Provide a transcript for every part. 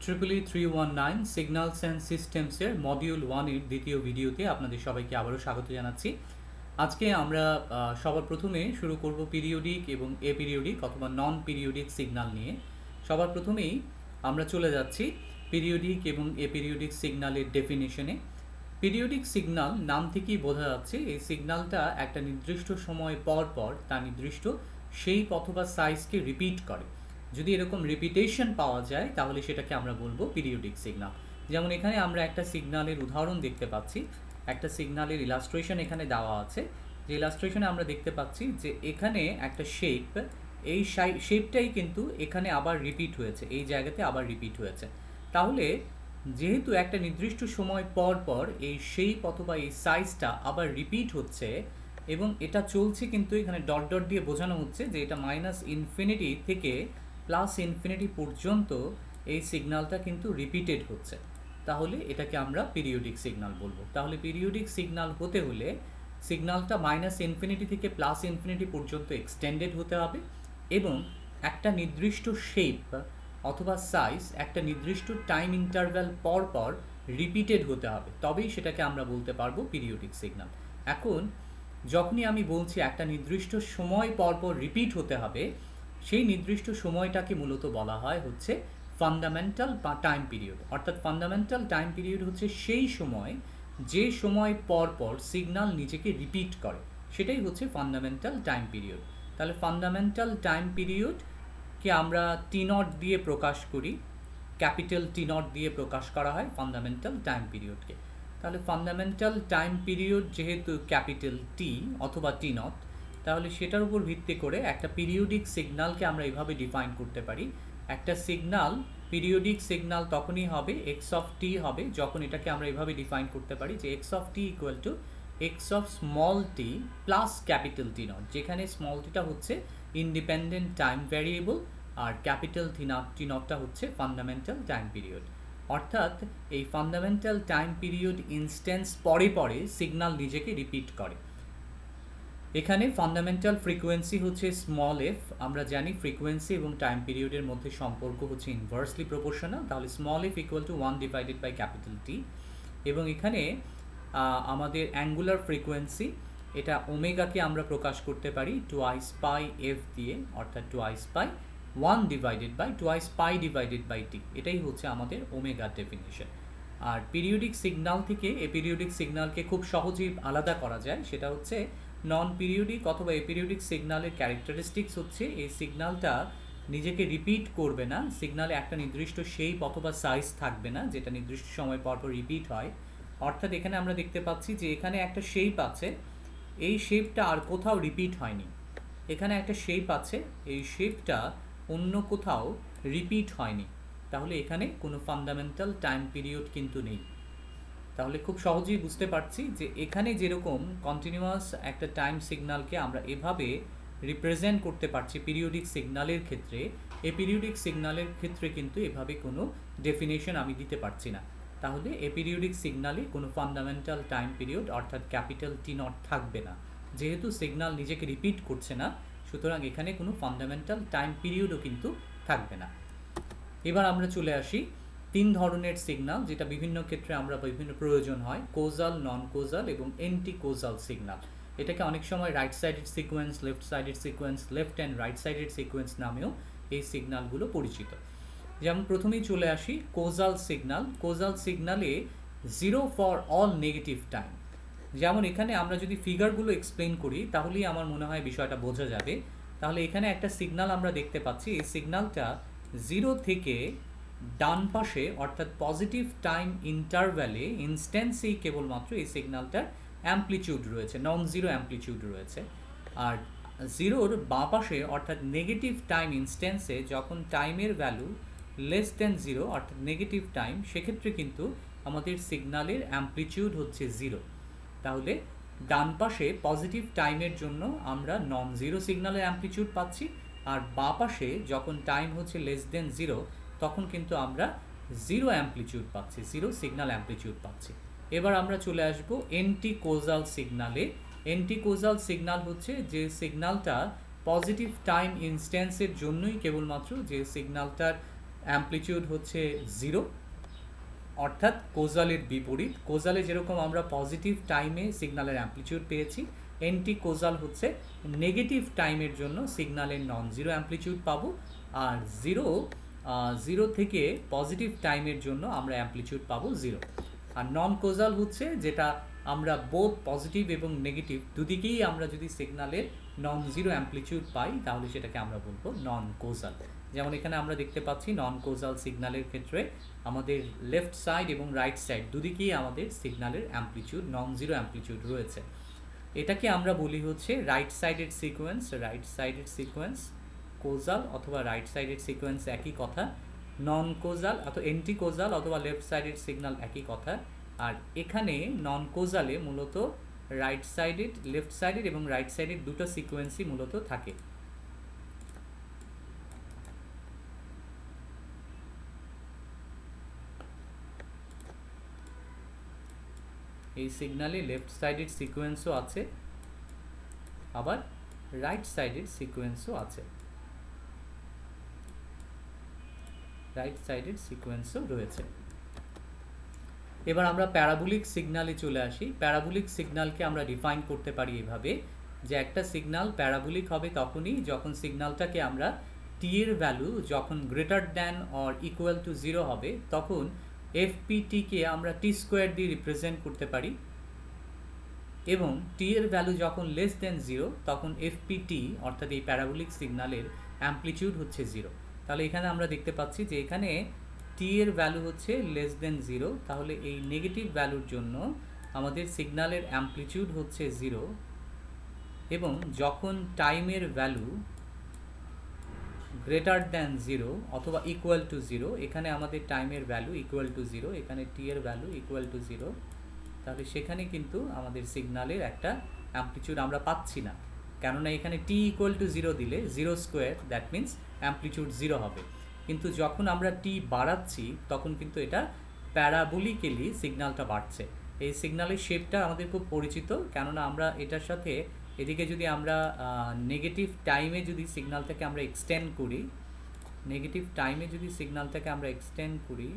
33319 signals and সিস্টেমসের module 1 এর দ্বিতীয় ভিডিওতে আপনাদের সবাইকে আবারও স্বাগত জানাচ্ছি। আজকে আমরা সবার প্রথমে শুরু করব পিরিয়ডিক এবং এপিরিয়ডিক অথবা নন পিরিয়ডিক সিগন্যাল নিয়ে। সবার প্রথমেই আমরা চলে যাচ্ছি পিরিয়ডিক এবং এপিরিয়ডিক সিগন্যালের ডেফিনেশনে। পিরিয়ডিক সিগন্যাল নাম থেকেই বোঝা যাচ্ছে এই সিগন্যালটা একটা নির্দিষ্ট সময় পর পর তার নির্দিষ্ট শেপ অথবা সাইজকে রিপিট করে। যদি এরকম রিপিটেশন পাওয়া যায় তাহলে সেটাকে আমরা বলবো পিরিয়ডিক সিগন্যাল। যেমন এখানে আমরা একটা সিগন্যালের উদাহরণ দেখতে পাচ্ছি, একটা সিগন্যালের ইলাস্ট্রেশন এখানে দেওয়া আছে। যে ইলাস্ট্রেশনে আমরা দেখতে পাচ্ছি যে এখানে একটা শেপ, এই শেপটাই কিন্তু এখানে আবার রিপিট হয়েছে, এই জায়গাতে আবার রিপিট হয়েছে। তাহলে যেহেতু একটা নির্দিষ্ট সময় পর পর এই শেপ অথবা এই সাইজটা আবার রিপিট হচ্ছে এবং এটা চলছে, কিন্তু এখানে ডট ডট দিয়ে বোঝানো হচ্ছে যে এটা -ইনফিনিটি থেকে +ইনফিনিটি পর্যন্ত এই সিগন্যালটা কিন্তু রিপিটেড হচ্ছে, তাহলে এটাকে আমরা পিরিয়ডিক সিগন্যাল বলবো। তাহলে পিরিয়ডিক সিগন্যাল হতে হলে সিগন্যালটা -ইনফিনিটি থেকে +ইনফিনিটি পর্যন্ত এক্সটেন্ডেড হতে হবে এবং একটা নির্দিষ্ট শেপ অথবা সাইজ একটা নির্দিষ্ট টাইম ইন্টারভ্যাল পর পর রিপিটেড হতে হবে, তবেই সেটাকে আমরা বলতে পারবো পিরিয়ডিক সিগন্যাল। এখন যখনই আমি বলছি একটা নির্দিষ্ট সময় পর পর রিপিট হতে হবে, সেই নির্দিষ্ট সময়টাকে মূলত বলা হয় হচ্ছে ফান্ডামেন্টাল টাইম পিরিয়ড। অর্থাৎ ফান্ডামেন্টাল টাইম পিরিয়ড হচ্ছে সেই সময় যে সময় পর পর সিগন্যাল নিজেকে রিপিট করে, সেটাই হচ্ছে ফান্ডামেন্টাল টাইম পিরিয়ড। তাহলে ফান্ডামেন্টাল টাইম পিরিয়ডকে আমরা টি নট দিয়ে প্রকাশ করি, ক্যাপিটাল টি নট দিয়ে প্রকাশ করা হয় ফান্ডামেন্টাল টাইম পিরিয়ডকে। তাহলে ফান্ডামেন্টাল টাইম পিরিয়ড যেহেতু ক্যাপিটাল টি অথবা টি নট, তাহলে সেটার উপর ভিত্তি করে একটা পিরিয়ডিক সিগন্যালকে আমরা এইভাবে ডিফাইন করতে পারি। একটা সিগন্যাল পিরিয়ডিক সিগন্যাল তখনই হবে এক্স অফ টি হবে যখন এটাকে আমরা এইভাবে ডিফাইন করতে পারি যে X of T equal two x of small tea plus capital T not, যেখানে স্মল টিটা হচ্ছে ইন্ডিপেন্ডেন্ট টাইম ভ্যারিয়েবল আর ক্যাপিটাল টি নটটা হচ্ছে ফান্ডামেন্টাল টাইম পিরিয়ড। অর্থাৎ এই ফান্ডামেন্টাল টাইম পিরিয়ড ইনস্ট্যান্স পরে পরে সিগন্যাল নিজেকে রিপিট করে। এখানে ফান্ডামেন্টাল ফ্রিকোয়েন্সি হচ্ছে স্মল এফ। আমরা জানি ফ্রিকোয়েন্সি এবং টাইম পিরিয়ডের মধ্যে সম্পর্ক হচ্ছে ইনভার্সলি প্রপোর্শনাল, তাহলে small f equal to 1 divided by capital T. এবং এখানে আমাদের অ্যাঙ্গুলার ফ্রিকোয়েন্সি, এটা ওমেগাকে আমরা প্রকাশ করতে পারি টুয়াইস পাই এফ দিয়ে, অর্থাৎ twice pi 1 divided by twice pi divided by T, এটাই হচ্ছে আমাদের ওমেগার ডেফিনিশন। আর পিরিয়ডিক সিগন্যাল থেকে এপিরিয়ডিক সিগন্যালকে খুব সহজেই আলাদা করা যায়, সেটা হচ্ছে নন পিরিয়ডিক অথবা এপিরিয়ডিক সিগন্যালের ক্যারেক্টারিস্টিক্স হচ্ছে এই সিগন্যালটা নিজেকে রিপিট করবে না, সিগন্যালে একটা নির্দিষ্ট শেপ অথবা সাইজ থাকবে না যেটা নির্দিষ্ট সময় পর পর রিপিট হয়। অর্থাৎ এখানে আমরা দেখতে পাচ্ছি যে এখানে একটা শেপ আছে, এই শেপটা আর কোথাও রিপিট হয়নি। এখানে একটা শেপ আছে, এই শেপটা অন্য কোথাও রিপিট হয়নি, তাহলে এখানে কোনো ফান্ডামেন্টাল টাইম পিরিয়ড কিন্তু নেই। তাহলে খুব সহজেই বুঝতে পারছি যে এখানে যেরকম কন্টিনিউয়াস একটা টাইম সিগন্যালকে আমরা এভাবে রিপ্রেজেন্ট করতে পারছি পিরিয়ডিক সিগন্যালের ক্ষেত্রে, এপিরিয়ডিক সিগন্যালের ক্ষেত্রে কিন্তু এভাবে কোনো ডেফিনেশন আমি দিতে পারছি না। তাহলে এপিরিয়ডিক সিগন্যালে কোনো ফান্ডামেন্টাল টাইম পিরিয়ড অর্থাৎ ক্যাপিটাল টি নট থাকবে না। যেহেতু সিগন্যাল নিজেকে রিপিট করছে না, সুতরাং এখানে কোনো ফান্ডামেন্টাল টাইম পিরিয়ডও কিন্তু থাকবে না। এবার আমরা চলে আসি 3 ধরনের সিগন্যাল, যেটা বিভিন্ন ক্ষেত্রে আমরা বিভিন্ন প্রয়োজন হয়, কোজাল, নন কোজাল এবং এন্টি কোজাল সিগন্যাল। এটাকে অনেক সময় right sided sequence, left sided sequence, left and right sided sequence নামেও এই সিগন্যালগুলো পরিচিত। যেমন প্রথমেই চলে আসি কোজাল সিগন্যাল। কোজাল সিগন্যালে 0 ফর অল নেগেটিভ টাইম। যেমন এখানে আমরা যদি ফিগারগুলো এক্সপ্লেন করি তাহলেই আমার মনে হয় বিষয়টা বোঝা যাবে। তাহলে এখানে একটা সিগন্যাল আমরা দেখতে পাচ্ছি, এই সিগন্যালটা 0 থেকে ডান পাশে অর্থাৎ পজিটিভ টাইম ইন্টারভ্যালে ইনস্ট্যান্সেই কেবলমাত্র এই সিগন্যালটার অ্যাম্প্লিটিউড রয়েছে, নন জিরো অ্যাম্প্লিটিউড রয়েছে। আর 0-র বাঁ পাশে অর্থাৎ নেগেটিভ টাইম ইনস্ট্যান্সে যখন টাইমের ভ্যালু লেস দেন 0 অর্থাৎ নেগেটিভ টাইম, সেক্ষেত্রে কিন্তু আমাদের সিগন্যালের অ্যাম্প্লিটিউড হচ্ছে 0। তাহলে ডান পাশে পজিটিভ টাইমের জন্য আমরা নন জিরো সিগন্যালের অ্যাম্প্লিটিউড পাচ্ছি, আর বাঁ পাশে যখন টাইম হচ্ছে লেস দেন 0 তখন কিন্তু আমরা 0 অ্যাম্প্লিটিউড পাচ্ছি, 0 সিগন্যাল অ্যাম্প্লিটিউড পাচ্ছি। এবার আমরা চলে আসবো এন্টি কোজাল সিগন্যালে। এন্টি কোজাল সিগন্যাল হচ্ছে যে সিগন্যালটা পজিটিভ টাইম ইনস্ট্যান্সের জন্যই কেবলমাত্র, যে সিগন্যালটার অ্যামপ্লিটিউড হচ্ছে 0, অর্থাৎ কোজালের বিপরীত। কোজালে যেরকম আমরা পজিটিভ টাইমে সিগন্যালের অ্যামপ্লিটিউড পেয়েছি, এন্টি কোজাল হচ্ছে নেগেটিভ টাইমের জন্য সিগন্যালের নন জিরো অ্যামপ্লিটিউড পাবো, আর জিরো থেকে পজিটিভ টাইমের জন্য আমরা অ্যামপ্লিটিউড পাবো 0। আর নন কোজাল হচ্ছে যেটা আমরা বোথ পজিটিভ এবং নেগেটিভ দুদিকেই আমরা যদি সিগন্যালের নন জিরো অ্যামপ্লিটিউড পাই তাহলে সেটাকে আমরা বলবো নন কোজাল। যেমন এখানে আমরা দেখতে পাচ্ছি নন কোজাল সিগন্যালের ক্ষেত্রে আমাদের লেফট সাইড এবং রাইট সাইড দুদিকেই আমাদের সিগন্যালের অ্যামপ্লিটিউড নন জিরো অ্যামপ্লিটিউড রয়েছে। এটাকে আমরা বলি হচ্ছে right sided sequence. Right sided sequence causal অথবা রাইট সাইডেড সিকোয়েন্স একই কথা, নন কোজাল অথবা এন্টি কোজাল অথবা লেফট সাইডেড সিগন্যাল একই কথা। আর এখানে নন কোজালে মূলত রাইট সাইডেড, লেফট সাইডেড এবং রাইট সাইডেড দুটো সিকোয়েন্সই মূলত থাকে। এই সিগন্যালে লেফট সাইডেড সিকোয়েন্সও আছে, আবার রাইট সাইডেড সিকোয়েন্সও আছে, রাইট সাইডেড সিকোয়েন্সও রয়েছে। এবার আমরা প্যারাবোলিক সিগন্যালে চলে আসি। প্যারাবোলিক সিগন্যালকে আমরা ডিফাইন করতে পারি এভাবে যে একটা সিগন্যাল প্যারাবোলিক হবে তখনই যখন সিগন্যালটাকে আমরা টি এর ভ্যালু যখন greater than or equal to 0 হবে তখন এফপিটিকে আমরা টি স্কোয়ার দিয়ে রিপ্রেজেন্ট করতে পারি, এবং টি এর ভ্যালু যখন লেস দেন 0 তখন এফপিটি অর্থাৎ এই প্যারাবোলিক সিগন্যালের অ্যামপ্লিটিউড হচ্ছে 0। তাহলে এখানে আমরা দেখতে পাচ্ছি যে এখানে টি এর ভ্যালু হচ্ছে লেস দেন 0, তাহলে এই নেগেটিভ ভ্যালুর জন্য আমাদের সিগন্যালের অ্যামপ্লিটিউড হচ্ছে 0, এবং যখন টাইমের ভ্যালু গ্রেটার দ্যান 0 অথবা ইকুয়াল টু 0, এখানে আমাদের টাইমের ভ্যালু ইকুয়াল টু 0, এখানে টি এর ভ্যালু ইকুয়াল টু 0, তাহলে সেখানে কিন্তু আমাদের সিগন্যালের একটা অ্যামপ্লিটিউড আমরা পাচ্ছি না, কেননা এখানে টি ইকুয়াল টু 0 দিলে 0 স্কোয়ার, দ্যাট মিন্স অ্যামপ্লিটিউড 0 হবে। কিন্তু যখন আমরা টি বাড়াচ্ছি তখন কিন্তু এটা প্যারাবোলিক্যালি সিগন্যালটা বাড়ছে। এই সিগন্যালের শেপটা আমাদের খুব পরিচিত, কেননা আমরা এটার সাথে এদিকে যদি আমরা নেগেটিভ টাইমে যদি সিগন্যালটাকে আমরা এক্সটেন্ড করি, নেগেটিভ টাইমে যদি সিগন্যালটাকে আমরা এক্সটেন্ড করি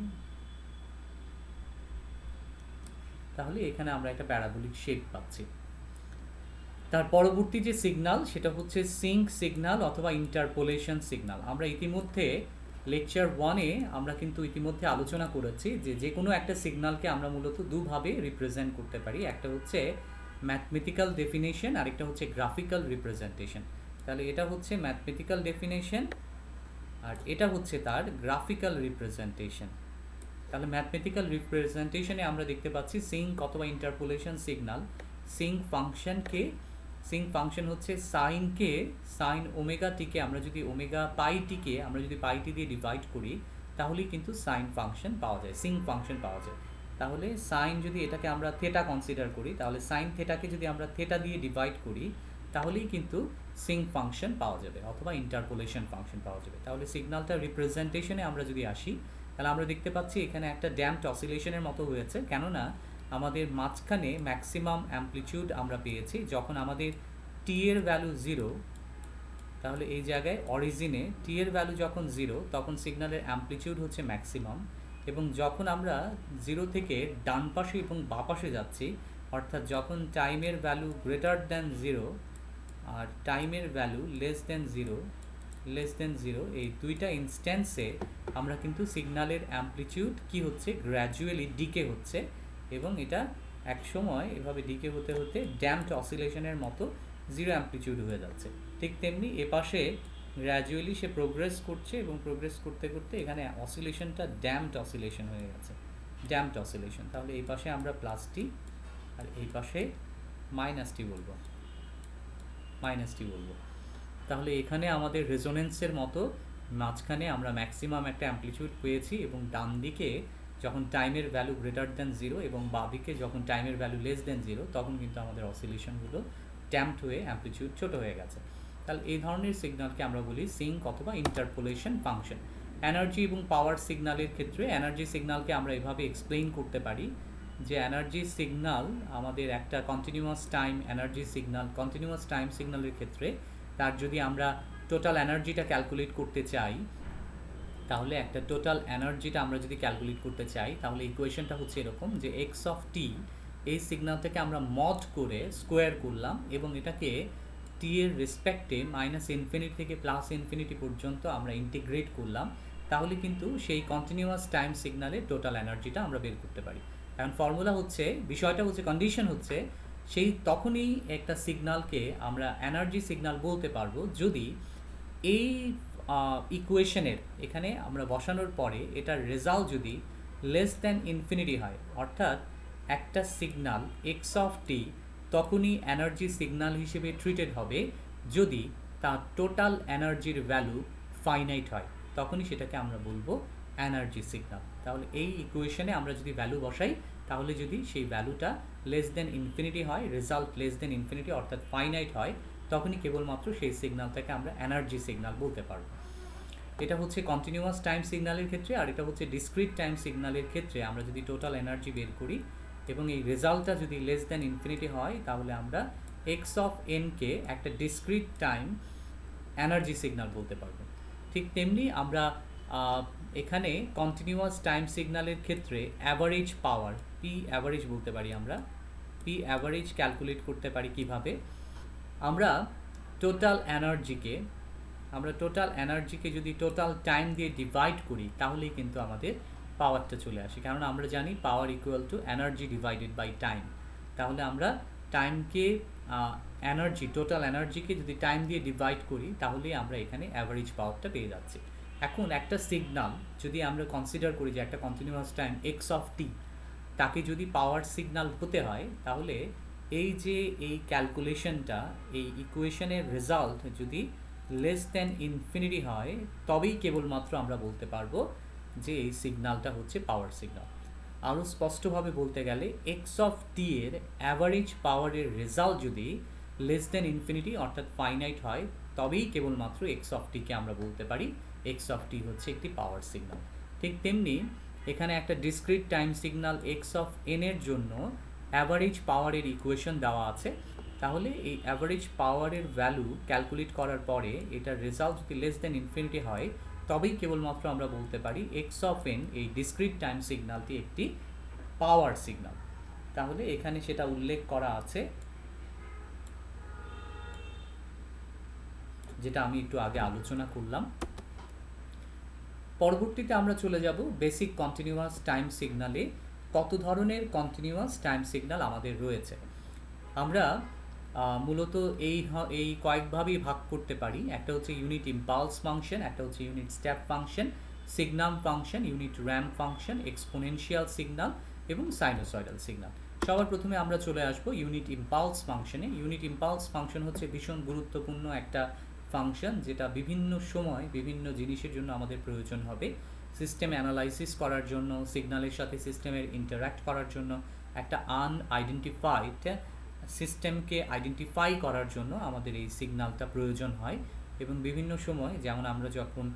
তাহলে এখানে আমরা একটা প্যারাবোলিক শেপ পাচ্ছি। তার পরবর্তী যে সিগন্যাল সেটা হচ্ছে সিঙ্ক সিগন্যাল অথবা ইন্টারপোলেশন সিগন্যাল। আমরা ইতিমধ্যে লেকচার 1-এ আমরা কিন্তু ইতিমধ্যে আলোচনা করেছি যে যে কোনো একটা সিগন্যালকে আমরা মূলত দুভাবে রিপ্রেজেন্ট করতে পারি, একটা হচ্ছে ম্যাথমেটিক্যাল ডেফিনেশন আর একটা হচ্ছে গ্রাফিক্যাল রিপ্রেজেন্টেশন। তাহলে এটা হচ্ছে ম্যাথমেটিক্যাল ডেফিনেশন আর এটা হচ্ছে তার গ্রাফিক্যাল রিপ্রেজেন্টেশন। তাহলে ম্যাথমেটিক্যাল রিপ্রেজেন্টেশনে আমরা দেখতে পাচ্ছি সিঙ্ক অথবা ইন্টারপোলেশন সিগন্যাল। সিঙ্ক ফাংশনকে, সিঙ্ক ফাংশন হচ্ছে সাইনকে, সাইন ওমেগা টিকে আমরা যদি ওমেগা পাই টিকে আমরা যদি পাইটি দিয়ে ডিভাইড করি তাহলেই কিন্তু সাইন ফাংশন পাওয়া যায়, সিঙ্ক ফাংশন পাওয়া যায়। তাহলে সাইন যদি এটাকে আমরা থেটা কনসিডার করি, তাহলে সাইন থেটাকে যদি আমরা থেটা দিয়ে ডিভাইড করি তাহলেই কিন্তু সিঙ্ক ফাংশন পাওয়া যাবে অথবা ইন্টারপোলেশন ফাংশন পাওয়া যাবে। তাহলে সিগন্যালটা রিপ্রেজেন্টেশনে আমরা যদি আসি তাহলে আমরা দেখতে পাচ্ছি এখানে একটা ড্যাম্পড অসিলেশনের মতো হয়েছে, কেননা আমাদের মাঝখানে ম্যাক্সিমাম অ্যামপ্লিটিউড আমরা পেয়েছি যখন আমাদের টি এর ভ্যালু 0, তাহলে এই জায়গায় অরিজিনে টি এর ভ্যালু যখন 0 তখন সিগন্যালের অ্যামপ্লিটিউড হচ্ছে ম্যাক্সিমাম, এবং যখন আমরা 0 থেকে ডান পাশে এবং বাঁ পাশে যাচ্ছি অর্থাৎ যখন টাইমের ভ্যালু গ্রেটার দ্যান 0 আর টাইমের ভ্যালু লেস দেন 0 এই দুইটা ইনস্ট্যান্সে আমরা কিন্তু সিগন্যালের অ্যামপ্লিটিউড কি হচ্ছে গ্র্যাজুয়ালি ডিকে হচ্ছে, এবং এটা এক সময় এভাবে ডিকে হতে হতে ড্যাম্পড অসিলেশনের মতো 0 অ্যামপ্লিটিউড হয়ে যাচ্ছে। ঠিক তেমনি এপাশে গ্র্যাজুয়ালি সে প্রোগ্রেস করছে এবং প্রোগ্রেস করতে করতে এখানে অসিলেশনটা ড্যাম্পড অসিলেশন হয়ে গেছে, ড্যাম্পড অসিলেশন। তাহলে এই পাশে আমরা প্লাসটি আর এই পাশে মাইনাসটি বলবো। তাহলে এখানে আমাদের রেজোনেন্সের মতো মাঝখানে আমরা ম্যাক্সিমাম একটা অ্যামপ্লিটিউড পেয়েছি, এবং ডান দিকে যখন টাইমের ভ্যালু গ্রেটার দ্যান 0 এবং বাঁ দিকে যখন টাইমের ভ্যালু লেস দ্যান 0 তখন কিন্তু আমাদের অসিলেশনগুলো ড্যাম্পড হয়ে অ্যামপ্লিটিউড ছোট হয়ে গেছে। তাহলে এই ধরনের সিগন্যালকে আমরা বলি সিঙ্ক অথবা ইন্টারপোলেশন ফাংশন। এনার্জি এবং পাওয়ার সিগন্যালের ক্ষেত্রে এনার্জি সিগন্যালকে আমরা এভাবে এক্সপ্লেইন করতে পারি যে এনার্জি সিগন্যাল আমাদের একটা continuous time energy signal, continuous time সিগন্যালের ক্ষেত্রে তার যদি আমরা টোটাল এনার্জিটা ক্যালকুলেট করতে চাই তাহলে একটা টোটাল এনার্জিটা আমরা যদি ক্যালকুলেট করতে চাই তাহলে ইকুয়েশনটা হচ্ছে এরকম যে এক্স অফ টি, এই সিগন্যালটাকে আমরা মড করে স্কোয়ার করলাম এবং এটাকে টি এর রেসপেক্টে মাইনাস ইনফিনিটি থেকে প্লাস ইনফিনিটি পর্যন্ত আমরা ইন্টিগ্রেট করলাম, তাহলে কিন্তু সেই কন্টিনিউয়াস টাইম সিগনালের টোটাল এনার্জিটা আমরা বের করতে পারি। এখন ফর্মুলা হচ্ছে, বিষয়টা হচ্ছে, কন্ডিশন হচ্ছে সেই তখনই একটা সিগনালকে আমরা এনার্জি সিগনাল বলতে পারবো যদি এই ইকুয়েশনের এখানে আমরা বসানোর পরে এটার রেজাল্ট যদি লেস দ্যান ইনফিনিটি হয়, অর্থাৎ একটা সিগনাল এক্স অফ টি তখনই এনার্জি সিগনাল হিসেবে ট্রিটেড হবে যদি তার টোটাল এনার্জির ভ্যালু ফাইনাইট হয়, তখনই সেটাকে আমরা বলবো এনার্জি সিগনাল। তাহলে এই ইকুয়েশনে আমরা যদি ভ্যালু বসাই, তাহলে যদি সেই ভ্যালুটা লেস দেন ইনফিনিটি হয়, রেজাল্ট লেস দেন ইনফিনিটি অর্থাৎ ফাইনাইট হয়, তখনই কেবলমাত্র সেই সিগনালটাকে আমরা এনার্জি সিগনাল বলতে পারবো। এটা হচ্ছে কন্টিনিউয়াস টাইম সিগনালের ক্ষেত্রে, আর এটা হচ্ছে ডিসক্রিট টাইম সিগনালের ক্ষেত্রে আমরা যদি টোটাল এনার্জি বের করি এবং এই রেজাল্টটা যদি লেস দেন ইনফিনিটি হয়, তাহলে আমরা এক্স অফ এনকে একটা ডিসক্রিট টাইম এনার্জি সিগনাল বলতে পারবো। ঠিক তেমনি আমরা এখানে কন্টিনিউয়াস টাইম সিগনালের ক্ষেত্রে অ্যাভারেজ পাওয়ার পি অ্যাভারেজ বলতে পারি, আমরা পি অ্যাভারেজ ক্যালকুলেট করতে পারি কিভাবে। আমরা টোটাল এনার্জিকে যদি টোটাল টাইম দিয়ে ডিভাইড করি, তাহলেই কিন্তু আমাদের পাওয়ারটা চলে আসে, কারণ আমরা জানি power equal to energy divided by time. তাহলে আমরা টাইমকে টোটাল এনার্জিকে যদি টাইম দিয়ে ডিভাইড করি, তাহলেই আমরা এখানে অ্যাভারেজ পাওয়ারটা পেয়ে যাচ্ছি। এখন একটা সিগনাল যদি আমরা কনসিডার করি যে একটা কন্টিনিউয়াস টাইম এক্স অফ টি, তাকে যদি পাওয়ার সিগনাল হতে হয়, তাহলে এই যে এই ক্যালকুলেশনটা, এই ইকুয়েশনের রেজাল্ট যদি লেস দ্যান ইনফিনিটি হয়, তবেই কেবলমাত্র আমরা বলতে পারবো যে এই সিগনালটা হচ্ছে পাওয়ার সিগনাল। আরও স্পষ্টভাবে বলতে গেলে এক্স অফ টি এর অ্যাভারেজ পাওয়ারের রেজাল্ট যদি লেস দ্যান ইনফিনিটি অর্থাৎ ফাইনাইট হয়, তবেই কেবলমাত্র এক্স অফ টিকে আমরা বলতে পারি এক্স অফ টি হচ্ছে একটি পাওয়ার সিগনাল। ঠিক তেমনি এখানে একটা discrete time signal x of N এর জন্য অ্যাভারেজ পাওয়ারের ইকুয়েশন দেওয়া আছে। তাহলে এই অ্যাভারেজ পাওয়ারের ভ্যালু ক্যালকুলেট করার পরে এটার রেজাল্ট যদি লেস দ্যান ইনফিনিটি হয়, তবেই কেবলমাত্র আমরা বলতে পারি এক্স অফ এন, এই ডিসক্রিট টাইম সিগনালটি একটি পাওয়ার সিগনাল। তাহলে এখানে সেটা উল্লেখ করা আছে, যেটা আমি একটু আগে আলোচনা করলাম। পরবর্তীতে আমরা চলে যাব বেসিক কন্টিনিউয়াস টাইম সিগনালে কত ধরনের কন্টিনিউয়াস টাইম সিগনাল আমাদের রয়েছে। আমরা মূলত এই কয়েকভাবেই ভাগ করতে পারি। একটা হচ্ছে ইউনিট ইম্পালস ফাংশন, একটা হচ্ছে unit step function, signum function, unit ramp function, exponential signal এবং সাইনোসয়েডাল সিগনাল। সবার প্রথমে আমরা চলে আসবো ইউনিট ইম্পালস ফাংশনে। ইউনিট ইম্পালস ফাংশন হচ্ছে ভীষণ গুরুত্বপূর্ণ একটা ফাংশন, যেটা বিভিন্ন সময় বিভিন্ন জিনিসের জন্য আমাদের প্রয়োজন হবে। সিস্টেম অ্যানালাইসিস করার জন্য, সিগন্যালের সাথে সিস্টেমের ইন্টারঅ্যাক্ট করার জন্য, একটা আনআইডেন্টিফাইড সিস্টেমকে আইডেন্টিফাই করার জন্য আমাদের এই সিগন্যালটা প্রয়োজন হয়। এবং বিভিন্ন সময়, যেমন আমরা যখন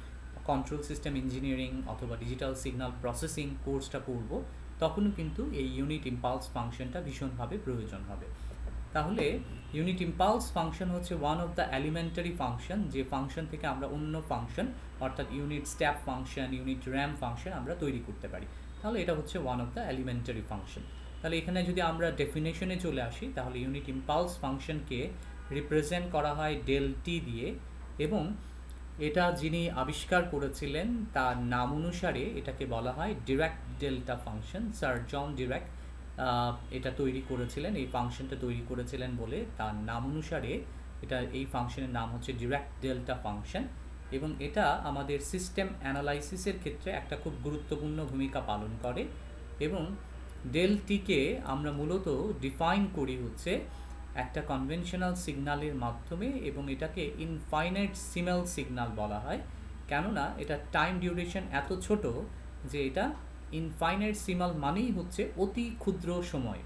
কন্ট্রোল সিস্টেম ইঞ্জিনিয়ারিং অথবা ডিজিটাল সিগন্যাল প্রসেসিং কোর্সটা পড়ব, তখনও কিন্তু এই ইউনিট ইম্পালস ফাংশনটা ভীষণভাবে প্রয়োজন হবে। তাহলে ইউনিট ইম্পালস ফাংশন হচ্ছে one of the elementary function, যে ফাংশন থেকে আমরা অন্য ফাংশন অর্থাৎ unit step function, unit ramp function আমরা তৈরি করতে পারি। তাহলে এটা হচ্ছে one of the elementary function. তাহলে এখানে যদি আমরা ডেফিনেশনে চলে আসি, তাহলে ইউনিট ইম্পালস ফাংশনকে রিপ্রেজেন্ট করা হয় ডেল টি দিয়ে, এবং এটা যিনি আবিষ্কার করেছিলেন তার নাম অনুসারে এটাকে বলা হয় ডিরাক ডেল্টা ফাংশন। স্যার জন ডিরাক এটা তৈরি করেছিলেন, এই ফাংশনটা তৈরি করেছিলেন বলে তার নাম অনুসারে এই ফাংশনের নাম হচ্ছে ডিরাক ডেল্টা ফাংশন। এবং এটা আমাদের সিস্টেম অ্যানালাইসিসের ক্ষেত্রে একটা খুব গুরুত্বপূর্ণ ভূমিকা পালন করে। এবং ডেল টিকে আমরা মূলত ডিফাইন করি হচ্ছে একটা কনভেনশনাল সিগন্যালের মাধ্যমে, এবং এটাকে ইনফাইনাইট সিমেল সিগন্যাল বলা হয়, কেননা এটা টাইম ডিউরেশন এত ছোট যে এটা ইনফাইনাইট সিমেল মানেই হচ্ছে অতি ক্ষুদ্র সময়।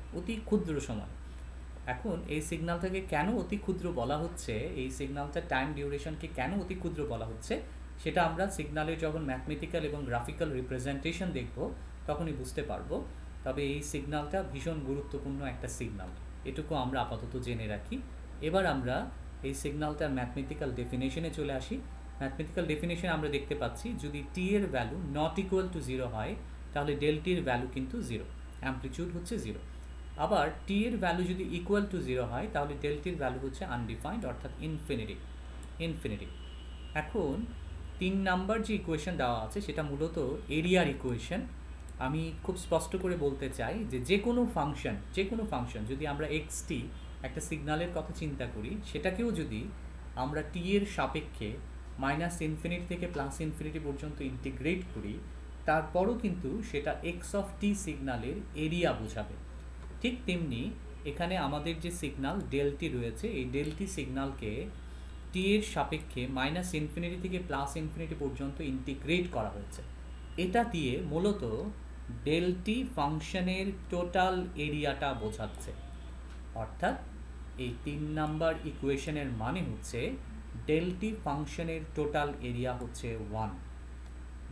এখন এই সিগন্যালটাকে কেন অতি ক্ষুদ্র বলা হচ্ছে, এই সিগন্যালটা টাইম ডিউরেশনকে কেন অতি ক্ষুদ্র বলা হচ্ছে, সেটা আমরা সিগন্যালের যখন ম্যাথমেটিক্যাল এবং গ্রাফিক্যাল রিপ্রেজেন্টেশন দেখব তখনই বুঝতে পারবো। তবে এই সিগন্যালটা ভীষণ গুরুত্বপূর্ণ একটা সিগন্যাল, এটুকু আমরা আপাতত জেনে রাখি। এবার আমরা এই সিগন্যালটার ম্যাথমেটিক্যাল ডেফিনেশনে চলে আসি। ম্যাথমেটিক্যাল ডেফিনেশন আমরা দেখতে পাচ্ছি যদি টি এর value not equal two zero হয় তাহলে ডেল টির ভ্যালু কিন্তু জিরো, অ্যামপ্লিটিউড হচ্ছে জিরো। আবার টি এর ভ্যালু যদি ইকুয়াল টু জিরো হয় তাহলে ডেল টির ভ্যালু হচ্ছে আনডিফাইন্ড অর্থাৎ ইনফিনিটি। এখন 3 নাম্বার যে ইকুয়েশন দেওয়া আছে সেটা মূলত এরিয়ার ইকুয়েশন। আমি খুব স্পষ্ট করে বলতে চাই যে কোনো ফাংশন যদি আমরা এক্সটি একটা সিগন্যালের কথা চিন্তা করি, সেটাকেও যদি আমরা টি এর সাপেক্ষে মাইনাস ইনফিনিটি থেকে প্লাস ইনফিনিটি পর্যন্ত ইন্টিগ্রেট করি, তারপরও কিন্তু সেটা এক্স অফ টি সিগন্যালের এরিয়া বোঝাবে। ঠিক তেমনি এখানে আমাদের যে সিগন্যাল ডেলটি রয়েছে, এই ডেলটি সিগন্যালকে টি এর সাপেক্ষে মাইনাস ইনফিনিটি থেকে প্লাস ইনফিনিটি পর্যন্ত ইন্টিগ্রেট করা হয়েছে। এটা দিয়ে মূলত ডেলটি ফাংশনের টোটাল এরিয়াটা বোঝাচ্ছে। অর্থাৎ এই 3 নাম্বার ইকুয়েশনের মানে হচ্ছে ডেলটি ফাংশনের টোটাল এরিয়া হচ্ছে 1।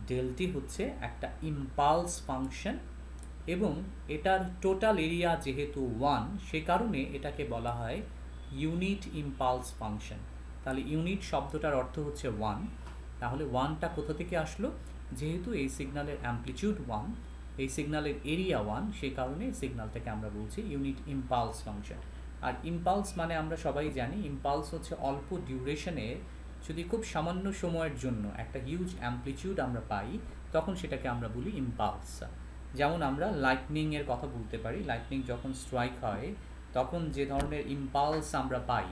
ডেলটি হচ্ছে একটা ইম্পালস ফাংশন এবং এটার টোটাল এরিয়া যেহেতু 1, সে কারণে এটাকে বলা হয় ইউনিট ইম্পালস ফাংশন। তাহলে ইউনিট শব্দটার অর্থ হচ্ছে 1। তাহলে 1টা কোথা থেকে আসলো? যেহেতু এই সিগন্যালের অ্যামপ্লিটিউড 1, এই সিগন্যালের এরিয়া 1, সেই কারণে সিগন্যালটাকে আমরা বলছি ইউনিট ইম্পালস ফাংশন। আর ইম্পালস মানে আমরা সবাই জানি, ইম্পালস হচ্ছে অল্প ডিউরেশনে যদি খুব সামান্য সময়ের জন্য একটা হিউজ অ্যামপ্লিটিউড আমরা পাই, তখন সেটাকে আমরা বলি ইম্পালস। যেমন আমরা লাইটনিংয়ের কথা বলতে পারি, লাইটনিং যখন স্ট্রাইক হয় তখন যে ধরনের ইম্পালস আমরা পাই,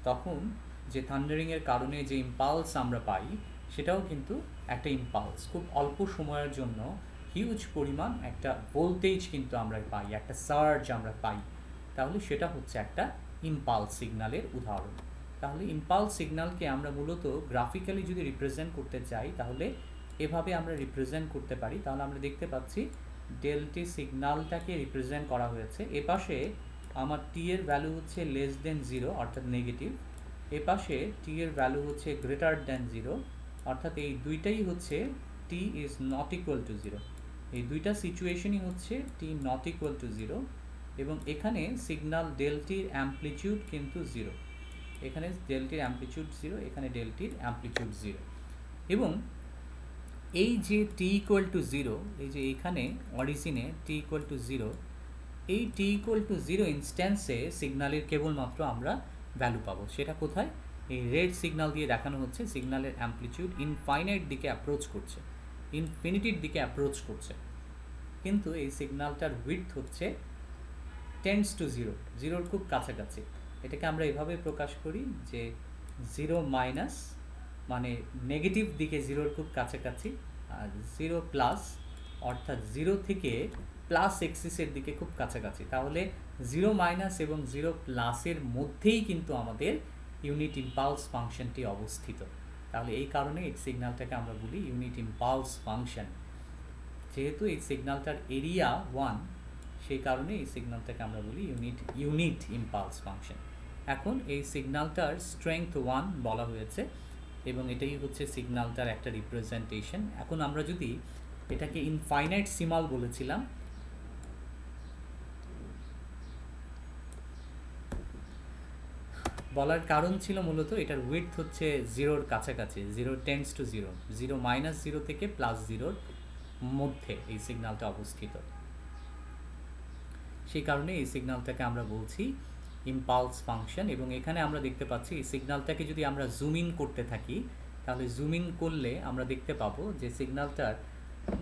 তখন যে থান্ডারিংয়ের কারণে যে ইম্পালস আমরা পাই সেটাও কিন্তু একটা ইম্পালস। খুব অল্প সময়ের জন্য হিউজ পরিমাণ একটা ভোল্টেজ কিন্তু আমরা পাই, একটা সার্জ আমরা পাই, তাহলে সেটা হচ্ছে একটা ইম্পালস সিগন্যালের উদাহরণ। তাহলে ইম্পালস সিগন্যালকে আমরা মূলত গ্রাফিক্যালি যদি রিপ্রেজেন্ট করতে চাই তাহলে এভাবে আমরা রিপ্রেজেন্ট করতে পারি। তাহলে আমরা দেখতে পাচ্ছি ডেলটি সিগন্যালটাকে রিপ্রেজেন্ট করা হয়েছে। এপাশে আমার টি এর ভ্যালু হচ্ছে লেস দেন 0 অর্থাৎ নেগেটিভ, এপাশে টি এর ভ্যালু হচ্ছে গ্রেটার দেন 0 অর্থাৎ এই দুইটাই হচ্ছে টি ইজ নট ইকুয়াল টু 0। এই দুইটা সিচুয়েশনই হচ্ছে টি নট ইকুয়াল টু 0 এবং এখানে সিগন্যাল ডেলটির অ্যামপ্লিটিউড কিন্তু 0। এখানে ডেলটির অ্যামপ্লিটিউড 0, এখানে ডেলটির অ্যামপ্লিটিউড 0। এবং এই যে টি ইকুয়াল টু 0, এই যে এখানে অরিজিনে টি ইকুয়াল টু 0, এই টি ইকুয়াল টু 0 ইনস্ট্যান্সে সিগন্যালের কেবলমাত্র আমরা ভ্যালু পাবো। সেটা কোথায়? এই রেড সিগন্যাল দিয়ে দেখানো হচ্ছে সিগন্যালের অ্যামপ্লিটিউড ইনফাইনাইট দিকে অ্যাপ্রোচ করছে, ইনফিনিটির দিকে অ্যাপ্রোচ করছে, কিন্তু এই সিগন্যালটার উইডথ হচ্ছে টেন্ডস টু 0, 0-র খুব কাছাকাছি। এটাকে আমরা এভাবে প্রকাশ করি যে 0 মাইনাস মানে নেগেটিভ দিকে 0-র খুব কাছাকাছি, আর 0 প্লাস অর্থাৎ 0 থেকে প্লাস এক্সিসের দিকে খুব কাছাকাছি। তাহলে 0 মাইনাস এবং 0 প্লাসের মধ্যেই কিন্তু আমাদের ইউনিট ইম্পালস ফাংশনটি অবস্থিত। তাহলে এই কারণে এই সিগন্যালটাকে আমরা বলি ইউনিট ইম্পালস ফাংশন। যেহেতু এই সিগন্যালটার এরিয়া 1, সেই কারণে এই সিগন্যালটাকে আমরা বলি ইউনিট ইম্পালস ফাংশন। এখন এই সিগন্যালটার স্ট্রেংথ 1 বলা হয়েছে এবং এটাই হচ্ছে সিগন্যালটার একটা রিপ্রেজেন্টেশন। এখন আমরা যদি এটাকে ইনফাইনাইট সিমাল বলেছিলাম, বলার কারণ ছিল মূলত এটার উইডথ হচ্ছে 0-র কাছাকাছি, 0 টেন্ডস টু 0, 0 মাইনাস 0 থেকে প্লাস 0-র মধ্যে এই সিগন্যালটা অবস্থিত। সেই কারণে এই সিগন্যালটাকে আমরা বলছি ইম্পালস ফাংশন। এবং এখানে আমরা দেখতে পাচ্ছি এই সিগন্যালটাকে যদি আমরা জুম ইন করতে থাকি, তাহলে জুম ইন করলে আমরা দেখতে পাবো যে সিগন্যালটার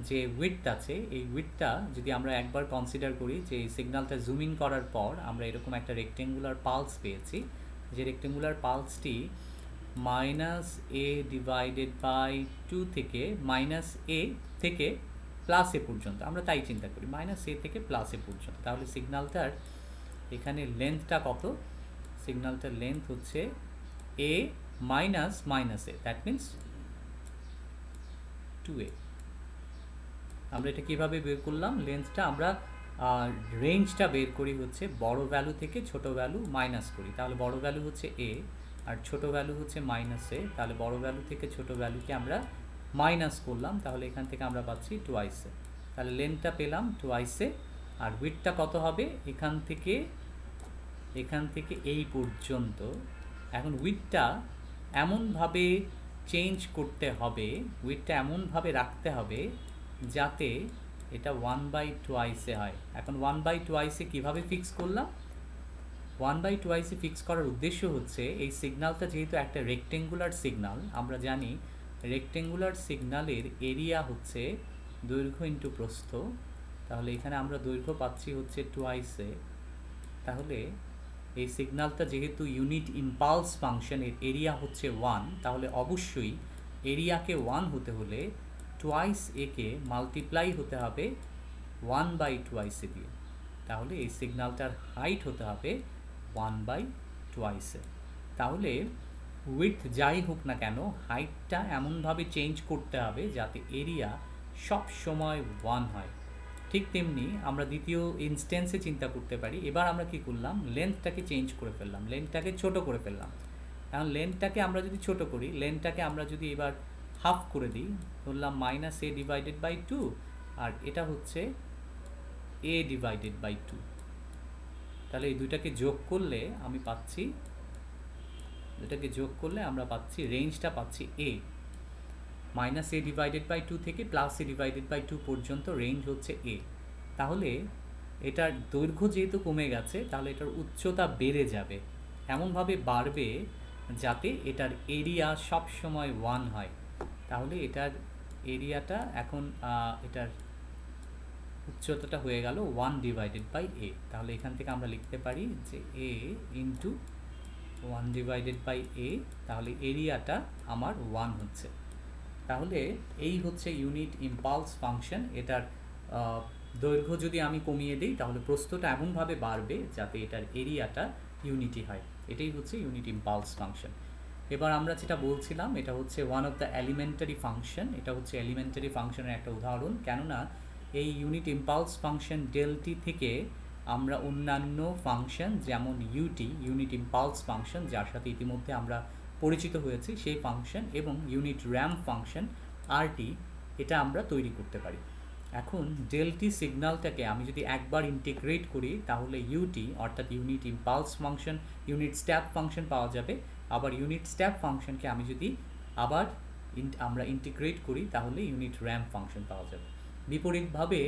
যে উইডথ আছে, এই উইডথটা যদি আমরা একবার কনসিডার করি যে এই সিগন্যালটা জুম ইন করার পর আমরা এরকম একটা রেক্টেঙ্গুলার পালস পেয়েছি, যে রেক্টেঙ্গুলার পালসটি মাইনাস এ ডিভাইডেড বাই 2 থেকে মাইনাস এ থেকে প্লাস এ পর্যন্ত, আমরা তাই চিন্তা করি মাইনাস এ থেকে প্লাস এ পর্যন্ত। তাহলে সিগন্যালটার এখানে লেন্থটা কত? সিগন্যালটার লেন্থ হচ্ছে A minus minus A, that means 2a। আমরা এটা কীভাবে বের করলাম? লেন্থটা আমরা রেঞ্জটা বের করি হচ্ছে বড় ভ্যালু থেকে ছোট ভ্যালু মাইনাস করি। তাহলে বড় ভ্যালু হচ্ছে এ আর ছোট ভ্যালু হচ্ছে মাইনাস এ। তাহলে বড় ভ্যালু থেকে ছোট ভ্যালুকে আমরা মাইনাস করলাম, তাহলে এখান থেকে আমরা পাচ্ছি টুয়াইসে। তাহলে লেন্থটা পেলাম টুয়াইসে। আর উইডথটা কত হবে? এখান থেকে এই পর্যন্ত। এখন উইডথটা এমনভাবে চেঞ্জ করতে হবে, উইথটা এমনভাবে রাখতে হবে যাতে এটা 1/2 হয়। এখন 1/2 কীভাবে ফিক্স করলাম? 1/2 ফিক্স করার উদ্দেশ্য হচ্ছে এই সিগন্যালটা যেহেতু একটা রেক্টেঙ্গুলার সিগন্যাল, আমরা জানি রেক্টেঙ্গুলার সিগন্যালের এরিয়া হচ্ছে দৈর্ঘ্য ইন্টু প্রস্থ। তাহলে এখানে আমরা দৈর্ঘ্য পাচ্ছি হচ্ছে 2 তাহলে এই সিগন্যালটা যেহেতু ইউনিট ইম্পালস ফাংশনের এরিয়া হচ্ছে 1, তাহলে অবশ্যই এরিয়াকে 1 হতে হলে 2a কে মাল্টিপ্লাই হতে হবে 1/2 দিয়ে। তাহলে এই সিগন্যালটার হাইট হতে হবে 1/2। তাহলে উইথ যাই হোক না কেন হাইটটা এমনভাবে চেঞ্জ করতে হবে যাতে এরিয়া সব সময় 1 হয়। ঠিক তেমনি আমরা দ্বিতীয় ইনস্ট্যান্সে চিন্তা করতে পারি। এবার আমরা কি করলাম? লেন্থটাকে চেঞ্জ করে ফেললাম, লেন্থটাকে ছোট করে ফেললাম। এখন লেন্থটাকে আমরা যদি ছোট করি, লেন্থটাকে আমরা যদি এবার হাফ করে দিই, ধরলাম -a/2, আর এটা হচ্ছে a/2। তাহলে এই দুইটাকে যোগ করলে আমি পাচ্ছি, আমরা পাচ্ছি রেঞ্জটা পাচ্ছি a, -a/2 থেকে +a/2 পর্যন্ত রেঞ্জ হচ্ছে a। তাহলে এটার দৈর্ঘ্য যেহেতু কমে গেছে, তাহলে এটার উচ্চতা বেড়ে যাবে, এমনভাবে বাড়বে যাতে এটার এরিয়া সব সময় 1 হয়। তাহলে এটার এরিয়াটা এখন এটার উচ্চতাটা হয়ে গেল 1/a। তাহলে এখান থেকে আমরা লিখতে পারি যে a ইন্টু 1/a, তাহলে এরিয়াটা আমার 1 হচ্ছে। তাহলে এই হচ্ছে ইউনিট ইম্পালস ফাংশন। এটার দৈর্ঘ্য যদি আমি কমিয়ে দিই তাহলে প্রস্থটা এমনভাবে বাড়বে যাতে এটার এরিয়াটা ইউনিটি হয়। এটাই হচ্ছে ইউনিট ইম্পালস ফাংশন। এবার আমরা যেটা বলছিলাম এটা হচ্ছে one of the elementary function. এটা হচ্ছে এলিমেন্টারি ফাংশনের একটা উদাহরণ, কেননা এই ইউনিট ইম্পালস ফাংশন ডেলটি থেকে আমরা অন্যান্য ফাংশন যেমন ইউনিট ইম্পালস ফাংশন, যার সাথে ইতিমধ্যে আমরা পরিচিত হয়েছি, সেই ফাংশন এবং ইউনিট র্যাম্প ফাংশন আরটি, এটা আমরা তৈরি করতে পারি। এখন ডেলটি সিগন্যালটাকে আমি যদি একবার ইন্টিগ্রেট করি তাহলে ইউটি অর্থাৎ unit impulse function, unit step function পাওয়া যাবে। আবার ইউনিট স্টেপ ফাংশনকে আমি যদি আবার আমরা ইন্টিগ্রেট করি তাহলে ইউনিট র্যাম্প ফাংশন পাওয়া যাবে। বিপরীতভাবে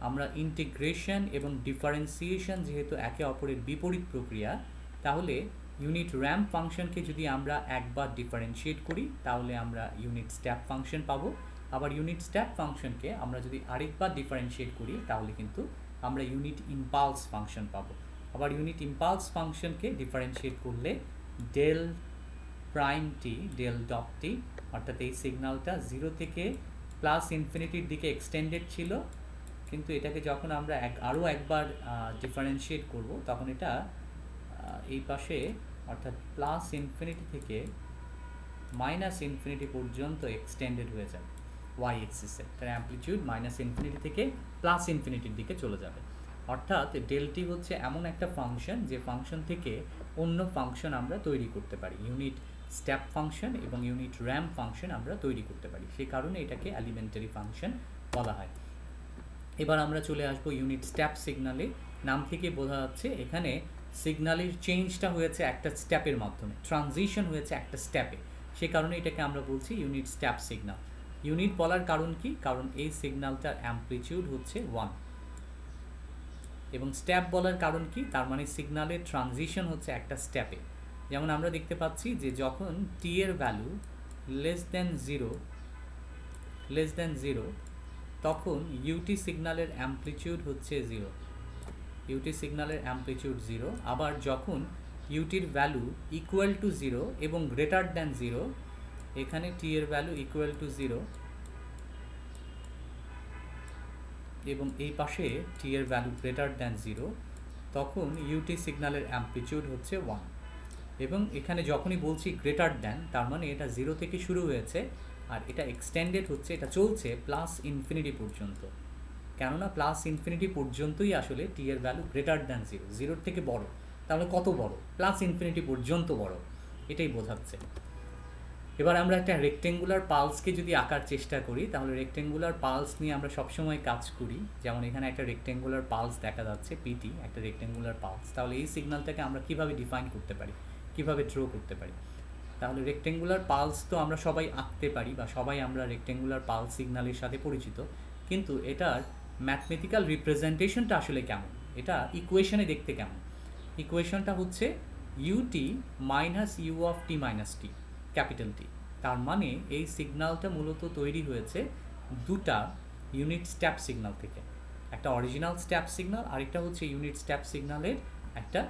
আমরা ইন্টিগ্রেশন এবং ডিফারেন্সিয়েশন যেহেতু একে অপরের বিপরীত প্রক্রিয়া, তাহলে ইউনিট র্যাম্প ফাংশনকে যদি আমরা একবার ডিফারেন্সিয়েট করি তাহলে আমরা ইউনিট স্টেপ ফাংশন পাবো। আবার ইউনিট স্টেপ ফাংশনকে আমরা যদি আরেকবার ডিফারেন্সিয়েট করি তাহলে কিন্তু আমরা ইউনিট ইম্পালস ফাংশন পাবো। আবার ইউনিট ইম্পালস ফাংশনকে ডিফারেন্সিয়েট করলে ডেল প্রাইম টি, ডেল ডট টি, অর্থাৎ এই সিগন্যালটা 0 থেকে +∞ দিকে এক্সটেন্ডেড ছিল, কিন্তু এটাকে যখন আমরা আরও একবার ডিফারেন্সিয়েট করব তখন এটা এই পাশে অর্থাৎ +∞ থেকে -∞ পর্যন্ত এক্সটেন্ডেড হয়ে যাবে ওয়াই এক্সিসে। তার অ্যামপ্লিটিউড -∞ থেকে +∞ দিকে চলে যাবে। অর্থাৎ ডেলটি হচ্ছে এমন একটা ফাংশন যে ফাংশন থেকে অন্য ফাংশন আমরা তৈরি করতে পারি, ইউনিট স্টেপ ফাংশন এবং ইউনিট র্যাম্প ফাংশন আমরা তৈরি করতে পারি, সেই কারণে এটাকে এলিমেন্টারি ফাংশন বলা হয়। এবার আমরা চলে আসবো ইউনিট স্টেপ সিগনালে। নাম থেকে বোঝা যাচ্ছে এখানে সিগনালের চেঞ্জটা হয়েছে একটা স্টেপের মাধ্যমে, ট্রানজিশন হয়েছে একটা স্টেপে, সে কারণে এটাকে আমরা বলছি ইউনিট স্টেপ সিগনাল। ইউনিট বলার কারণ কি? কারণ এই সিগন্যালটার অ্যামপ্লিটিউড হচ্ছে 1। এবং স্টেপ বলার কারণ কি? তার মানে সিগন্যালের ট্রানজিশন হচ্ছে একটা স্টেপে। যেমন আমরা দেখতে পাচ্ছি যে যখন টি এর ভ্যালু লেস দেন জিরো তখন ইউটি সিগন্যালের অ্যামপ্লিটিউড হচ্ছে 0, ইউটি সিগন্যালের অ্যামপ্লিটিউড 0। আবার যখন ইউটির ভ্যালু ইকুয়াল টু 0 এবং গ্রেটার দ্যান 0, এখানে টি এর ভ্যালু ইকুয়াল টু 0 এবং এই পাশে টি এর ভ্যালু গ্রেটার দ্যান 0, তখন ইউটি সিগন্যালের অ্যামপ্লিটিউড হচ্ছে 1। এবং এখানে যখনই বলছি গ্রেটার দ্যান, তার মানে এটা 0 থেকে শুরু হয়েছে আর এটা এক্সটেন্ডেড হচ্ছে, এটা চলছে +∞ পর্যন্ত, কেননা +∞ পর্যন্তই আসলে টি এর ভ্যালু গ্রেটার দ্যান 0, 0-র থেকে বড়। তাহলে কত বড়? +∞ পর্যন্ত বড়, এটাই বোঝাচ্ছে। এবার আমরা একটা রেক্টেঙ্গুলার পালসকে যদি আঁকার চেষ্টা করি তাহলে রেক্টেঙ্গুলার পালস নিয়ে আমরা সবসময় কাজ করি। যেমন এখানে একটা রেক্টেঙ্গুলার পালস দেখা যাচ্ছে, পিটি একটা রেক্টেঙ্গুলার পালস। তাহলে এই সিগন্যালটাকে আমরা কিভাবে ডিফাইন করতে পারি, কিভাবে ড্র করতে পারি? তাহলে রেক্টেঙ্গুলার পালস তো আমরা সবাই আঁকতে পারি বা সবাই আমরা রেক্টেঙ্গুলার পালস সিগন্যালের সাথে পরিচিত, কিন্তু এটার ম্যাথমেটিক্যাল রিপ্রেজেন্টেশনটা আসলে কেমন, এটা ইকুয়েশনে দেখতে কেমন? ইকুয়েশনটা হচ্ছে u t minus u of t minus t, capital T. তার মানে এই সিগন্যালটা মূলত তৈরি হয়েছে দুটা ইউনিট স্টেপ সিগন্যাল থেকে, একটা অরিজিনাল স্টেপ সিগন্যাল, আরেকটা হচ্ছে ইউনিট স্টেপ সিগন্যালের একটা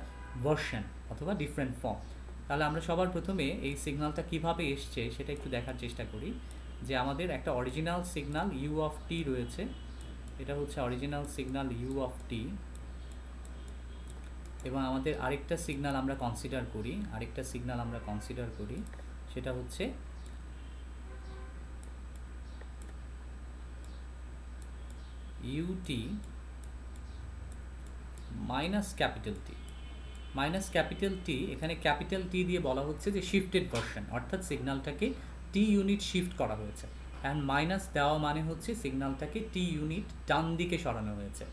ভার্সন অথবা ডিফারেন্ট ফর্ম। তাহলে আমরা সবার প্রথমে এই সিগন্যালটা কিভাবে এসছে সেটা একটু দেখার চেষ্টা করি। যে আমাদের একটা original signal u of t রয়েছে, এটা হচ্ছে original signal u of t, এবং আমাদের আরেকটা সিগন্যাল আমরা কনসিডার করি, সেটা হচ্ছে u t minus capital T. Minus capital T, এখানে ক্যাপিটাল টি দিয়ে বলা হচ্ছে যে শিফটেড ভার্সন, অর্থাৎ সিগন্যালটাকে টি ইউনিট শিফট করা হয়েছে। অ্যান্ড মাইনাস দেওয়া মানে হচ্ছে সিগন্যালটাকে টি ইউনিট ডান দিকে সরানো হয়েছে,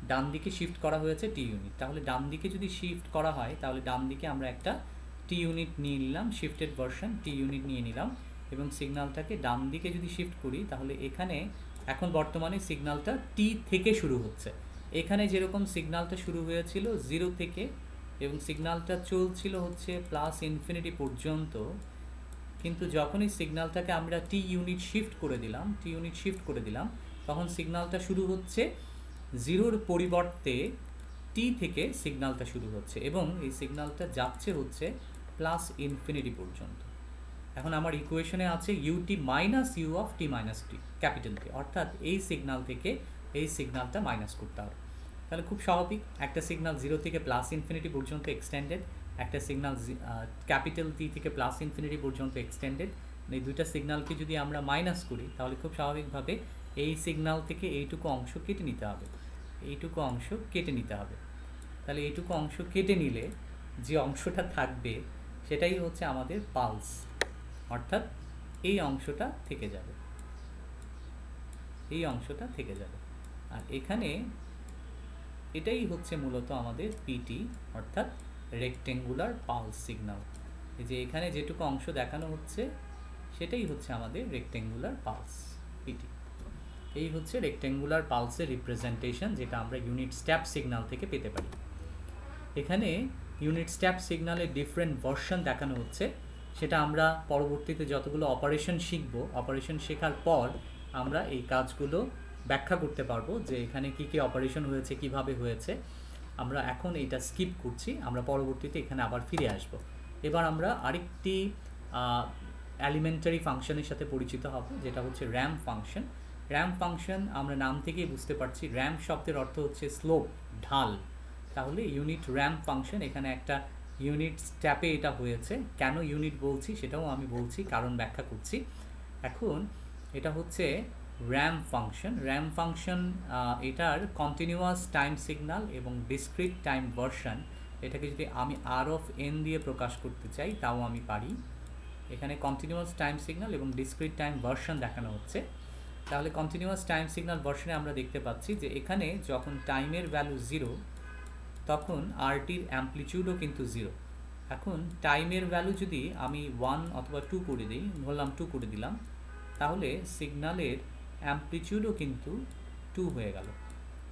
ডান দিকে শিফট করা হয়েছে টি ইউনিট। তাহলে ডান দিকে যদি শিফট করা হয় তাহলে ডান দিকে আমরা একটা টি ইউনিট নিয়ে নিলাম, শিফটেড ভার্সন টি ইউনিট নিয়ে নিলাম, এবং সিগন্যালটাকে ডান দিকে যদি শিফট করি তাহলে এখানে এখন বর্তমানে সিগন্যালটা টি থেকে শুরু হচ্ছে। এখানে যেরকম সিগন্যালটা শুরু হয়েছিল 0 থেকে এবং সিগন্যালটা চলছিল হচ্ছে প্লাস ইনফিনিটি পর্যন্ত, কিন্তু যখনই সিগন্যালটাকে আমরা টি ইউনিট শিফট করে দিলাম তখন সিগন্যালটা শুরু হচ্ছে 0-র পরিবর্তে টি থেকে সিগন্যালটা শুরু হচ্ছে, এবং এই সিগন্যালটা যাচ্ছে হচ্ছে প্লাস ইনফিনিটি পর্যন্ত। এখন আমার ইকুয়েশনে আছে u t minus u of t minus t, capital T, অর্থাৎ এই সিগন্যাল থেকে এই সিগন্যালটা মাইনাস করতে হবে। তাহলে খুব স্বাভাবিক, একটা সিগন্যাল 0 থেকে প্লাস ইনফিনিটি পর্যন্ত এক্সটেন্ডেড, একটা সিগন্যাল ক্যাপিটাল টি থেকে প্লাস ইনফিনিটি পর্যন্ত এক্সটেন্ডেড। এই দুইটা সিগন্যালকে যদি আমরা মাইনাস করি তাহলে খুব স্বাভাবিকভাবে এই সিগন্যাল থেকে এইটুকু অংশ কেটে নিতে হবে। তাহলে এইটুকু অংশ কেটে নিলে যে অংশটা থাকবে সেটাই হচ্ছে আমাদের পালস, অর্থাৎ এই অংশটা থেকে যাবে, আর এখানে এটাই হচ্ছে মূলত আমাদের পিটি, অর্থাৎ রেক্টেঙ্গুলার পালস সিগন্যাল। এই যে এখানে যেটুকু অংশ দেখানো হচ্ছে সেটাই হচ্ছে আমাদের রেক্টেঙ্গুলার পালস, পিটি। এই হচ্ছে রেক্টেঙ্গুলার পালসের রিপ্রেজেন্টেশন, যেটা আমরা ইউনিট স্টেপ সিগন্যাল থেকে পেতে পারি। এখানে ইউনিট স্টেপ সিগন্যালের ডিফারেন্ট ভার্সন দেখানো হচ্ছে, সেটা আমরা পরবর্তীতে যতগুলো অপারেশন শিখব, অপারেশন শেখার পর আমরা এই কাজগুলো ব্যাখ্যা করতে পারবো যে এখানে কী কী অপারেশন হয়েছে, কিভাবে হয়েছে। আমরা এখন এটা স্কিপ করছি, আমরা পরবর্তীতে এখানে আবার ফিরে আসব। এবার আমরা আরেকটি এলিমেন্টারি ফাংশনের সাথে পরিচিত হব, যেটা হচ্ছে র্যাম্প ফাংশন। র্যাম্প ফাংশন আমরা নাম থেকেই বুঝতে পারছি, র্যাম্প শব্দের অর্থ হচ্ছে স্লোপ, ঢাল। তাহলে ইউনিট র্যাম্প ফাংশন, এখানে একটা ইউনিট স্টেপে এটা হয়েছে। কেন ইউনিট বলছি সেটাও আমি বলছি, কারণ ব্যাখ্যা করছি। এখন এটা হচ্ছে র্যাম্প ফাংশন, এটার কন্টিনিউয়াস টাইম সিগন্যাল এবং ডিসক্রিট টাইম ভার্সন, এটাকে যদি আমি আর অফ এন দিয়ে প্রকাশ করতে চাই তাও আমি পারি। এখানে কন্টিনিউয়াস টাইম সিগন্যাল এবং ডিসক্রিট টাইম ভার্সন দেখানো হচ্ছে। তাহলে কন্টিনিউয়াস টাইম সিগন্যাল ভার্সনে আমরা দেখতে পাচ্ছি যে এখানে যখন টাইমের ভ্যালু 0 তখন আরটির অ্যাম্পলিটিউডও কিন্তু 0। এখন টাইমের ভ্যালু যদি আমি 1 অথবা 2 করে দিই, ধরলাম 2 করে দিলাম, তাহলে সিগন্যালের অ্যাম্পলিটিউডও কিন্তু 2 হয়ে গেল।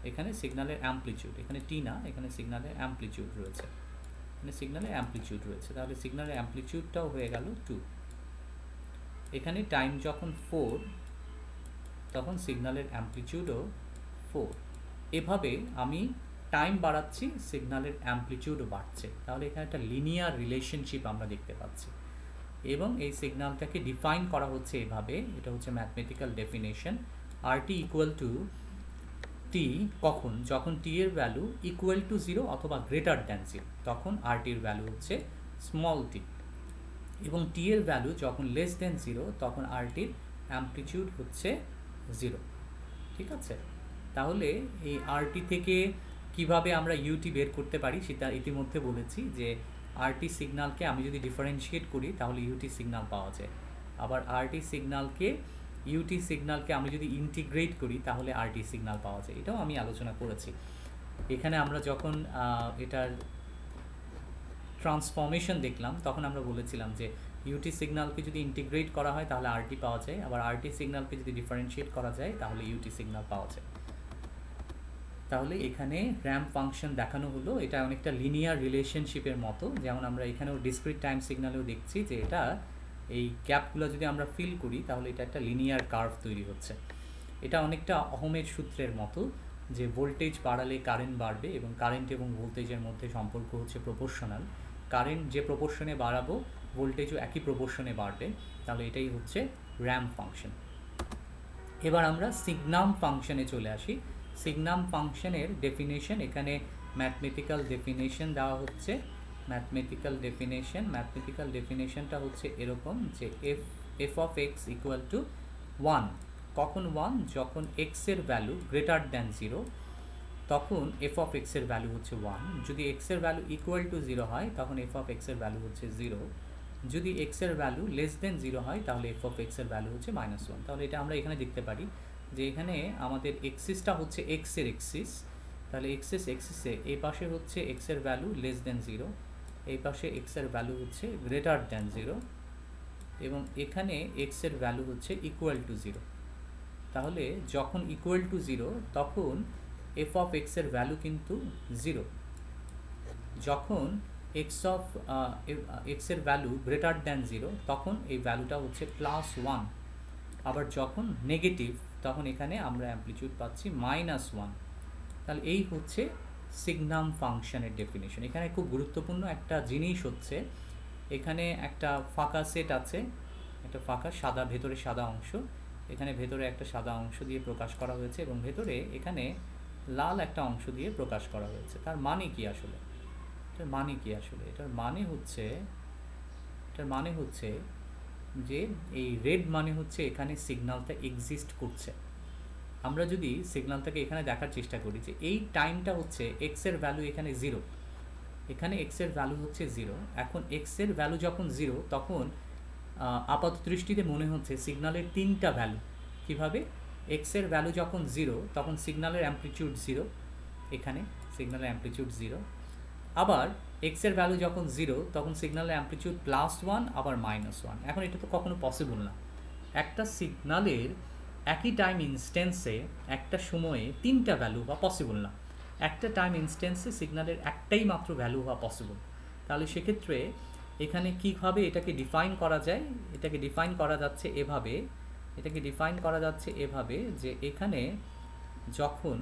এখানে সিগন্যালের অ্যাম্পলিটিউড, এখানে টি না, এখানে সিগন্যালের অ্যাম্পলিটিউড রয়েছে, তাহলে সিগন্যালের অ্যাম্পলিটিউডটাও হয়ে গেল 2। এখানে টাইম যখন 4 তখন সিগন্যালের অ্যাম্পলিটিউডও 4। এভাবে আমি টাইম বাড়াচ্ছি, সিগন্যালের অ্যাম্পলিটিউডও বাড়ছে। তাহলে এখানে একটা লিনিয়ার রিলেশনশিপ আমরা দেখতে পাচ্ছি, এবং এই সিগন্যালটাকে ডিফাইন করা হচ্ছে এভাবে, এটা হচ্ছে mathematical definition. RT equal to T, কখন? যখন টি এর ভ্যালু ইকুয়াল টু 0 অথবা গ্রেটার দ্যান 0, তখন আরটির ভ্যালু হচ্ছে স্মল টি, এবং টি এর ভ্যালু যখন লেস দ্যান 0 তখন আরটির অ্যাম্পলিটিউড হচ্ছে 0। ঠিক আছে? তাহলে এই আরটি থেকে কিভাবে আমরা ইউটি বের করতে পারি সেটা ইতিমধ্যে বলেছি, যে আরটি সিগন্যালকে আমি যদি ডিফারেন্সিয়েট করি তাহলে ইউটি সিগন্যাল পাওয়া যায়। আবার ইউটি সিগন্যালকে আমি যদি ইন্টিগ্রেট করি তাহলে আরটি সিগন্যাল পাওয়া যায়, এটাও আমি আলোচনা করেছি। এখানে আমরা যখন এটার ট্রান্সফরমেশন দেখলাম তখন আমরা বলেছিলাম যে ইউটি সিগন্যালকে যদি ইন্টিগ্রেট করা হয় তাহলে আরটি পাওয়া যায়, আবার আরটি সিগন্যালকে যদি ডিফারেন্সিয়েট করা যায় তাহলে ইউটি সিগন্যাল পাওয়া যায়। তাহলে এখানে র্যাম্প ফাংশন দেখানো হলো, এটা অনেকটা লিনিয়ার রিলেশনশিপের মতো, যেমন আমরা এখানেও ডিসক্রিট টাইম সিগন্যালেও দেখছি যে এটা এই গ্যাপগুলো যদি আমরা ফিল করি তাহলে এটা একটা লিনিয়ার কার্ভ তৈরি হচ্ছে। এটা অনেকটা অহমের সূত্রের মতো, যে ভোল্টেজ বাড়ালে কারেন্ট বাড়বে এবং কারেন্ট এবং ভোল্টেজের মধ্যে সম্পর্ক হচ্ছে প্রপোর্শনাল। কারেন্ট যে প্রপোর্শনে বাড়াবো ভোল্টেজও একই প্রপোর্শনে বাড়বে, তাহলে এটাই হচ্ছে র্যাম্প ফাংশন। এবার আমরা সিগনাম ফাংশনে চলে আসি। সিগনাম ফাংশনের ডেফিনেশন এখানে ম্যাথমেটিক্যাল ডেফিনেশন দেওয়া হচ্ছে। ম্যাথমেটিক্যাল ডেফিনেশনটা হচ্ছে এরকম যে F of x equal to 1। কখন 1? যখন এক্সের ভ্যালু গ্রেটার দ্যান 0 তখন এফ অফ এক্সের ভ্যালু হচ্ছে 1। যদি এক্সের ভ্যালু ইকুয়াল টু 0 হয় তখন এফ অফ এক্সের ভ্যালু হচ্ছে 0। যদি এক্সের ভ্যালু লেস দেন 0 হয় তাহলে এফ অফ এক্সের ভ্যালু হচ্ছে -1। তাহলে এটা আমরা এখানে দেখতে পারি যে এখানে আমাদের এক্সিসটা হচ্ছে এক্সের এক্সিস, তাহলে এক্সিসে এই পাশে হচ্ছে এক্সের ভ্যালু লেস দেন 0, এই পাশে এক্সের ভ্যালু হচ্ছে গ্রেটার দ্যান 0 এবং এখানে এক্সের ভ্যালু হচ্ছে ইকুয়াল টু 0। তাহলে যখন ইকুয়াল টু 0 তখন এফ অফ এক্সের ভ্যালু কিন্তু 0। যখন এক্সের ভ্যালু গ্রেটার দ্যান 0 তখন এই ভ্যালুটা হচ্ছে +1। আবার যখন নেগেটিভ তখন এখানে আমরা অ্যামপ্লিটিউড পাচ্ছি -1। তাহলে এই হচ্ছে সিগনাম ফাংশনের ডেফিনেশন। এখানে খুব গুরুত্বপূর্ণ একটা জিনিস হচ্ছে, এখানে একটা ফাঁকা সেট আছে, একটা ফাঁকা সাদা, ভেতরে সাদা অংশ, এখানে ভেতরে একটা সাদা অংশ দিয়ে প্রকাশ করা হয়েছে এবং ভেতরে এখানে লাল একটা অংশ দিয়ে প্রকাশ করা হয়েছে। তার মানে কি আসলে? এটার মানে হচ্ছে যে এই রেড মানে হচ্ছে এখানে সিগন্যালটা এক্সিস্ট করছে। আমরা যদি সিগন্যালটাকে এখানে দেখার চেষ্টা করি যে এই টাইমটা হচ্ছে এক্সের ভ্যালু এখানে 0, এখানে এক্সের ভ্যালু হচ্ছে 0। এখন এক্সের ভ্যালু যখন 0 তখন আপাত দৃষ্টিতে মনে হচ্ছে সিগন্যালের 3টা ভ্যালু। কীভাবে? এক্সের ভ্যালু যখন 0 তখন সিগন্যালের অ্যামপ্লিটিউড 0, এখানে সিগন্যালের অ্যামপ্লিটিউড 0। আবার এক্সের ভ্যালু যখন 0 তখন সিগন্যালের অ্যামপ্লিটিউড +1 আবার -1। এখন এটা তো কখনো পসিবল না। একটা সিগন্যালের একই টাইম ইনস্ট্যান্সে একটা সময়ে 3টা ভ্যালু হওয়া পসিবল না। একটা টাইম ইনস্ট্যান্সে সিগন্যালের একটাই মাত্র ভ্যালু হওয়া পসিবল। তাহলে সেক্ষেত্রে এখানে কীভাবে এটাকে ডিফাইন করা যায়? এটাকে ডিফাইন করা যাচ্ছে এভাবে যে এখানে যখন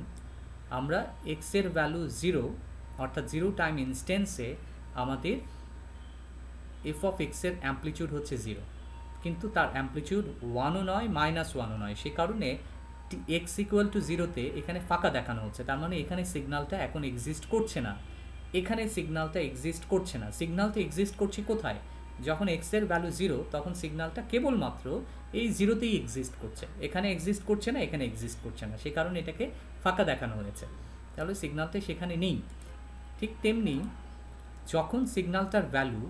আমরা এক্সের ভ্যালু 0 অর্থাৎ 0 টাইম ইনস্ট্যান্সে আমাদের এফ অফ এক্সের অ্যামপ্লিটিউড হচ্ছে 0, কিন্তু তার অ্যামপ্লিটিউড 1ও নয় -1ও নয়। সে কারণে এক্স ইকুয়াল টু 0তে এখানে ফাঁকা দেখানো হচ্ছে। তার মানে এখানে সিগন্যালটা এখন এক্সিস্ট করছে না। সিগন্যালটা এক্সিস্ট করছে কোথায়? যখন এক্সের ভ্যালু 0 তখন সিগন্যালটা কেবলমাত্র এই 0তেই এক্সিস্ট করছে, এখানে এক্সিস্ট করছে না, এখানে এক্সিস্ট করছে না। সে কারণে এটাকে ফাঁকা দেখানো হয়েছে, তাহলে সিগন্যালটা সেখানে নেই। ঠিক তেমনি যখন সিগন্যালটার ভ্যালু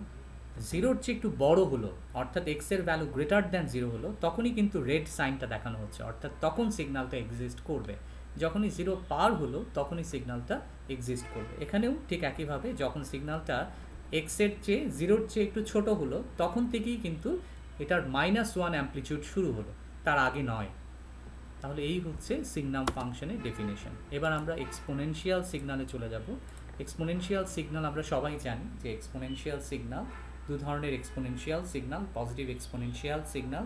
0-র চেয়ে একটু বড় হলো, অর্থাৎ এক্সের ভ্যালু গ্রেটার দ্যান 0 হলো, তখনই কিন্তু রেড সাইনটা দেখানো হচ্ছে, অর্থাৎ তখন সিগন্যালটা এক্সিস্ট করবে। যখনই 0 পার হলো তখনই সিগন্যালটা এক্সিস্ট করবে। এখানেও ঠিক একইভাবে যখন সিগন্যালটা এক্সের চেয়ে 0-র চেয়ে একটু ছোট হলো তখন থেকেই কিন্তু এটার -1 অ্যামপ্লিটিউড শুরু হলো, তার আগে নয়। তাহলে এই হচ্ছে সিগনাম ফাংশনের ডেফিনেশন। এবার আমরা এক্সপোনেনশিয়াল সিগনালে চলে যাব। এক্সপোনেনশিয়াল সিগনাল আমরা সবাই জানি যে এক্সপোনেনশিয়াল সিগনাল দু ধরনের exponential signal, positive exponential signal,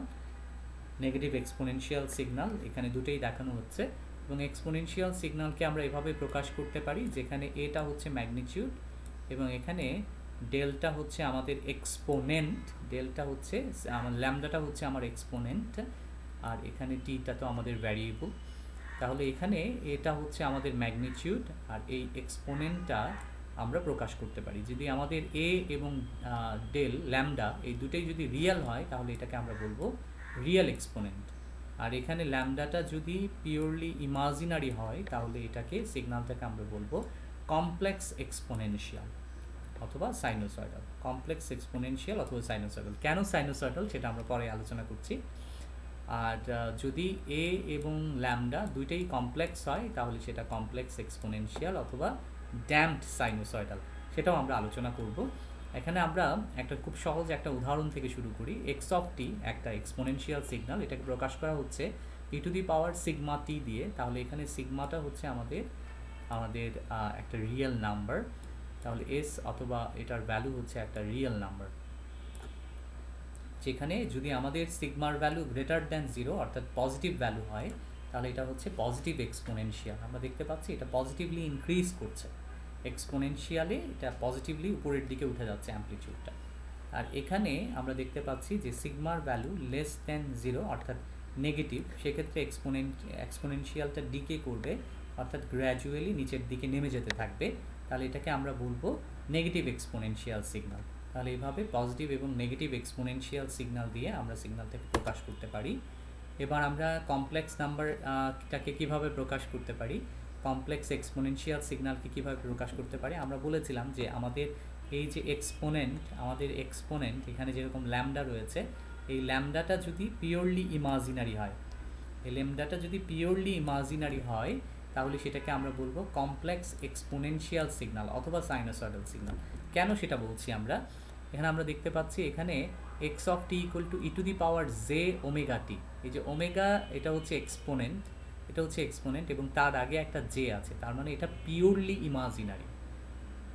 negative exponential signal, এখানে দুটোই দেখানো হচ্ছে। এবং এক্সপোনেনশিয়াল সিগনালকে আমরা এভাবে প্রকাশ করতে পারি যেখানে এটা হচ্ছে ম্যাগনিটিউড এবং এখানে ডেলটা হচ্ছে আমাদের এক্সপোনেন্ট, ডেলটা হচ্ছে আমার ল্যামডাটা হচ্ছে আমার এক্সপোনেন্ট, আর এখানে টিটা তো আমাদের ভ্যারিয়েবল। তাহলে এখানে এটা হচ্ছে আমাদের ম্যাগনিটিউড আর এই এক্সপোনেন্টটা আমরা প্রকাশ করতে পারি। যদি আমাদের এ এবং ডেল ল্যামডা এই দুটোই যদি রিয়েল হয় তাহলে এটাকে আমরা বলবো রিয়েল এক্সপোনেন্ট, আর এখানে ল্যামডাটা যদি পিওরলি ইমাজিনারি হয় তাহলে এটাকে সিগন্যালটাকে আমরা বলবো কমপ্লেক্স এক্সপোনেনশিয়াল অথবা সাইনোসয়েডাল। কমপ্লেক্স এক্সপোনেনশিয়াল অথবা সাইনোসয়েডাল। কেন সাইনোসয়েডাল সেটা আমরা পরে আলোচনা করছি। আর যদি এ এবং ল্যামডা দুইটাই কমপ্লেক্স হয় তাহলে সেটা কমপ্লেক্স এক্সপোনেনশিয়াল অথবা ড্যাম্পড সাইনোসয়েডাল, সেটাও আমরা আলোচনা করব। এখানে আমরা একটা খুব সহজ একটা উদাহরণ থেকে শুরু করি। এক্স অফ টি একটা এক্সপোনেনশিয়াল সিগন্যাল, এটাকে প্রকাশ করা হচ্ছে ই টু দি পাওয়ার সিগমা টি দিয়ে। তাহলে এখানে সিগমাটা হচ্ছে আমাদের আমাদের একটা রিয়েল নাম্বার, তাহলে এস অথবা এটার ভ্যালু হচ্ছে একটা রিয়েল নাম্বার, যেখানে যদি আমাদের সিগমার ভ্যালু গ্রেটার দ্যান 0 অর্থাৎ পজিটিভ ভ্যালু হয়, তাহলে এটা হচ্ছে পজিটিভ এক্সপোনেনশিয়াল। আমরা দেখতে পাচ্ছি এটা পজিটিভলি ইনক্রিজ করছে, এক্সপোনেনশিয়ালে এটা পজিটিভলি উপরের দিকে উঠে যাচ্ছে অ্যামপ্লিটিউডটা। আর এখানে আমরা দেখতে পাচ্ছি যে সিগমার ভ্যালু লেস দ্যান 0 অর্থাৎ নেগেটিভ, সেক্ষেত্রে এক্সপোনেনশিয়ালটা ডিকে করবে অর্থাৎ গ্র্যাজুয়ালি নিচের দিকে নেমে যেতে থাকবে। তাহলে এটাকে আমরা বলবো নেগেটিভ এক্সপোনেনশিয়াল সিগন্যাল। তাহলে এইভাবে পজিটিভ এবং নেগেটিভ এক্সপোনেনশিয়াল সিগন্যাল দিয়ে আমরা সিগন্যালটাকে প্রকাশ করতে পারি। এবার আমরা কমপ্লেক্স নাম্বারটাকে কীভাবে প্রকাশ করতে পারি, কমপ্লেক্স এক্সপোনেনশিয়াল সিগন্যালকে কীভাবে প্রকাশ করতে পারি, আমরা বলেছিলাম যে আমাদের এই যে আমাদের এক্সপোনেন্ট এখানে যেরকম ল্যামডা রয়েছে, এই ল্যামডাটা যদি পিওরলি ইমাজিনারি হয়, এই ল্যামডাটা যদি পিওরলি ইমাজিনারি হয়, তাহলে সেটাকে আমরা বলবো কমপ্লেক্স এক্সপোনেনশিয়াল সিগন্যাল অথবা সাইনোসয়েডাল সিগন্যাল। কেন সেটা বলছি আমরা, এখানে আমরা দেখতে পাচ্ছি এখানে X of T equal to E to the power J omega T. এই যে ওমেগা এটা হচ্ছে এক্সপোনেন্ট এবং তার আগে একটা জে আছে, তার মানে এটা পিওরলি ইমাজিনারি।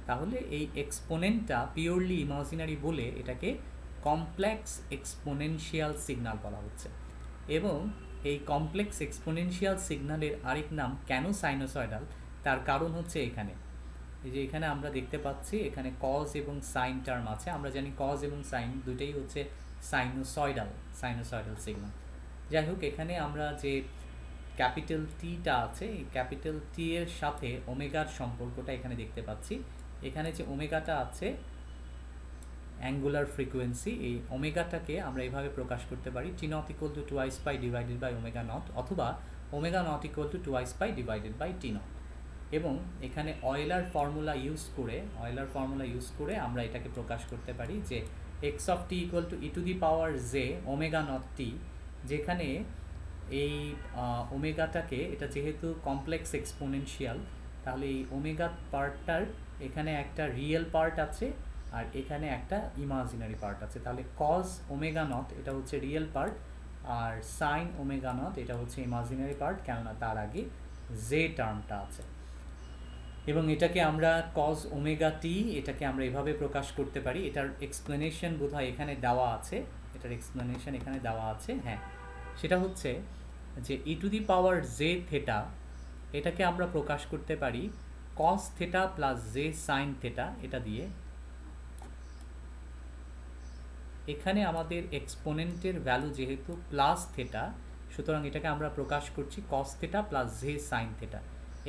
তাহলে এই এক্সপোনেন্টটা পিওরলি ইমাজিনারি বলে এটাকে কমপ্লেক্স এক্সপোনেনশিয়াল সিগন্যাল বলা হচ্ছে। এবং এই কমপ্লেক্স এক্সপোনেনশিয়াল সিগন্যালের আরেক নাম কেন সাইনোসয়েডাল, তার কারণ হচ্ছে এখানে এই যে এখানে আমরা দেখতে পাচ্ছি এখানে কজ এবং সাইন টার্ম আছে। আমরা জানি কজ এবং সাইন দুটোই হচ্ছে সাইনোসয়েডাল সিগন্যাল। যাই হোক, এখানে আমরা যে ক্যাপিটাল টিটা আছে, এই ক্যাপিটাল টি এর সাথে ওমেগার সম্পর্কটা এখানে দেখতে পাচ্ছি। এখানে যে ওমেগাটা আছে অ্যাঙ্গুলার ফ্রিকোয়েন্সি, এই ওমেগাটাকে আমরা এভাবে প্রকাশ করতে পারি T naught equal to 2 pi divided by omega naught, অথবা omega naught equal to 2 pi divided by T naught. এবং এখানে অয়েলার ফর্মুলা ইউজ করে আমরা এটাকে প্রকাশ করতে পারি যে X of T equal to E to the power J omega naught T, যেখানে এই ওমেগাটাকে, এটা যেহেতু কমপ্লেক্স এক্সপোনেনশিয়াল, তাহলে এই ওমেগা পার্টটার এখানে একটা রিয়েল পার্ট আছে আর এখানে একটা ইমাজিনারি পার্ট আছে। তাহলে কজ ওমেগা নট এটা হচ্ছে রিয়েল পার্ট, আর সাইন ওমেগা নট এটা হচ্ছে ইমাজিনারি পার্ট, কেননা তার আগে জে টার্মটা আছে। এবং এটাকে আমরা কজ ওমেগা টি এটাকে আমরা এভাবে প্রকাশ করতে পারি। এটার এক্সপ্লেনেশন বোধহয় এখানে দেওয়া আছে, হ্যাঁ, সেটা হচ্ছে যে E to the power J theta, এটাকে আমরা প্রকাশ করতে পারি cos theta plus J sine theta এটা দিয়ে। এখানে আমাদের এক্সপোনেন্টের ভ্যালু যেহেতু প্লাস থেটা, সুতরাং এটাকে আমরা প্রকাশ করছি cos theta plus J sine theta.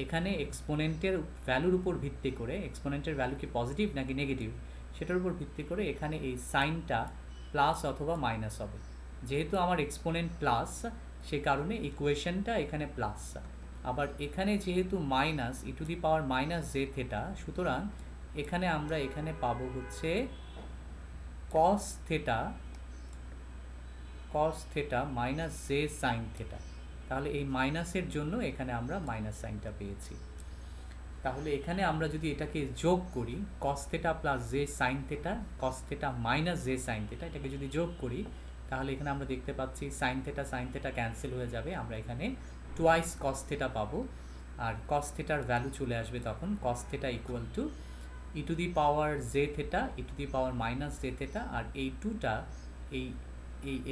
এখানে এক্সপোনেন্টের ভ্যালুর উপর ভিত্তি করে, এক্সপোনেন্টের ভ্যালু কি পজিটিভ নাকি নেগেটিভ সেটার উপর ভিত্তি করে এখানে এই সাইনটা প্লাস অথবা মাইনাস হবে। যেহেতু আমার এক্সপোনেন্ট প্লাস, সে কারণে ইকুয়েশনটা এখানে প্লাস। আবার এখানে যেহেতু minus e to the power minus J theta, সুতরাং এখানে আমরা এখানে পাবো হচ্ছে cos theta minus J sine theta. তাহলে এই মাইনাসের জন্য এখানে আমরা মাইনাস সাইনটা পেয়েছি। তাহলে এখানে আমরা যদি এটাকে যোগ করি কস theta plus J sine theta, cos theta minus J sine theta, এটাকে যদি যোগ করি তাহলে এখানে আমরা দেখতে পাচ্ছি সাইন থেটা ক্যান্সেল হয়ে যাবে, আমরা এখানে টুয়াইস কস থেটা পাবো। আর কস থেটার ভ্যালু চলে আসবে তখন cos theta equal to E to the power J theta E to the power minus J theta, আর এই টুটা এই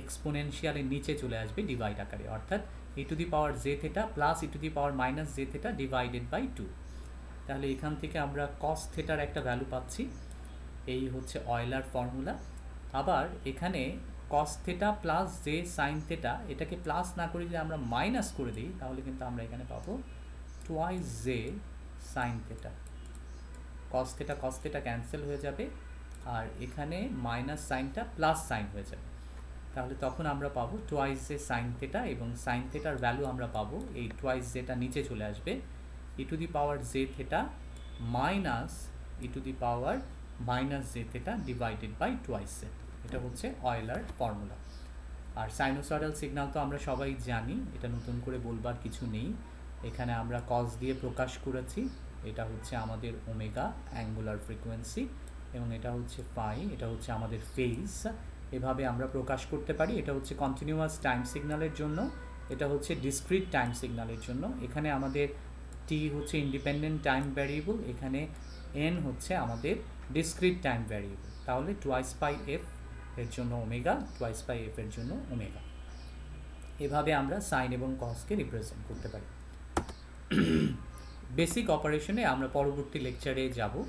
এক্সপোনেনশিয়ালের নিচে চলে আসবে ডিভাইড আকারে, অর্থাৎ E to the power J theta plus E to the power minus J theta divided by 2। তাহলে এখান থেকে আমরা কস থেটার একটা ভ্যালু পাচ্ছি, এই হচ্ছে অয়েলার ফর্মুলা। আবার এখানে কস theta plus J sine theta, এটাকে প্লাস না করে যদি আমরা মাইনাস করে দিই তাহলে কিন্তু আমরা এখানে পাবো twice j sine theta. Cos theta cancel হয়ে যাবে, আর এখানে মাইনাস সাইনটা প্লাস সাইন হয়ে যাবে। তাহলে তখন আমরা পাবো টুয়াইস জে সাইন থেটা, এবং সাইন থেটার ভ্যালু আমরা পাবো এই টুয়াইস জেটা নিচে চলে আসবে e to the power J theta minus e to the power minus J theta divided by twice j. এটা হচ্ছে অয়েলার ফর্মুলা। আর সাইনোসয়েডাল সিগন্যাল তো আমরা সবাই জানি, এটা নতুন করে বলবার কিছু নেই। এখানে আমরা কজ দিয়ে প্রকাশ করেছি, এটা হচ্ছে আমাদের ওমেগা অ্যাঙ্গুলার ফ্রিকোয়েন্সি, এবং এটা হচ্ছে ফাই, এটা হচ্ছে আমাদের ফেজ। এভাবে আমরা প্রকাশ করতে পারি। এটা হচ্ছে কন্টিনিউয়াস টাইম সিগন্যালের জন্য, এটা হচ্ছে ডিসক্রিট টাইম সিগন্যালের জন্য। এখানে আমাদের টি হচ্ছে ইন্ডিপেন্ডেন্ট টাইম ভ্যারিয়েবল, এখানে এন হচ্ছে আমাদের ডিসক্রিট টাইম ভ্যারিয়েবল। তাহলে টোয়াইস পাই এফ এর জন্য ওমেগা, টোয়াইস পাই এফ এর জন্য ওমেগা। এভাবে আমরা সাইন এবং কসকে রিপ্রেজেন্ট করতে পারি। বেসিক অপারেশনে আমরা পরবর্তী লেকচারে যাব।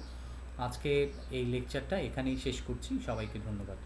আজকে এই লেকচারটা এখানেই শেষ করছি। সবাইকে ধন্যবাদ।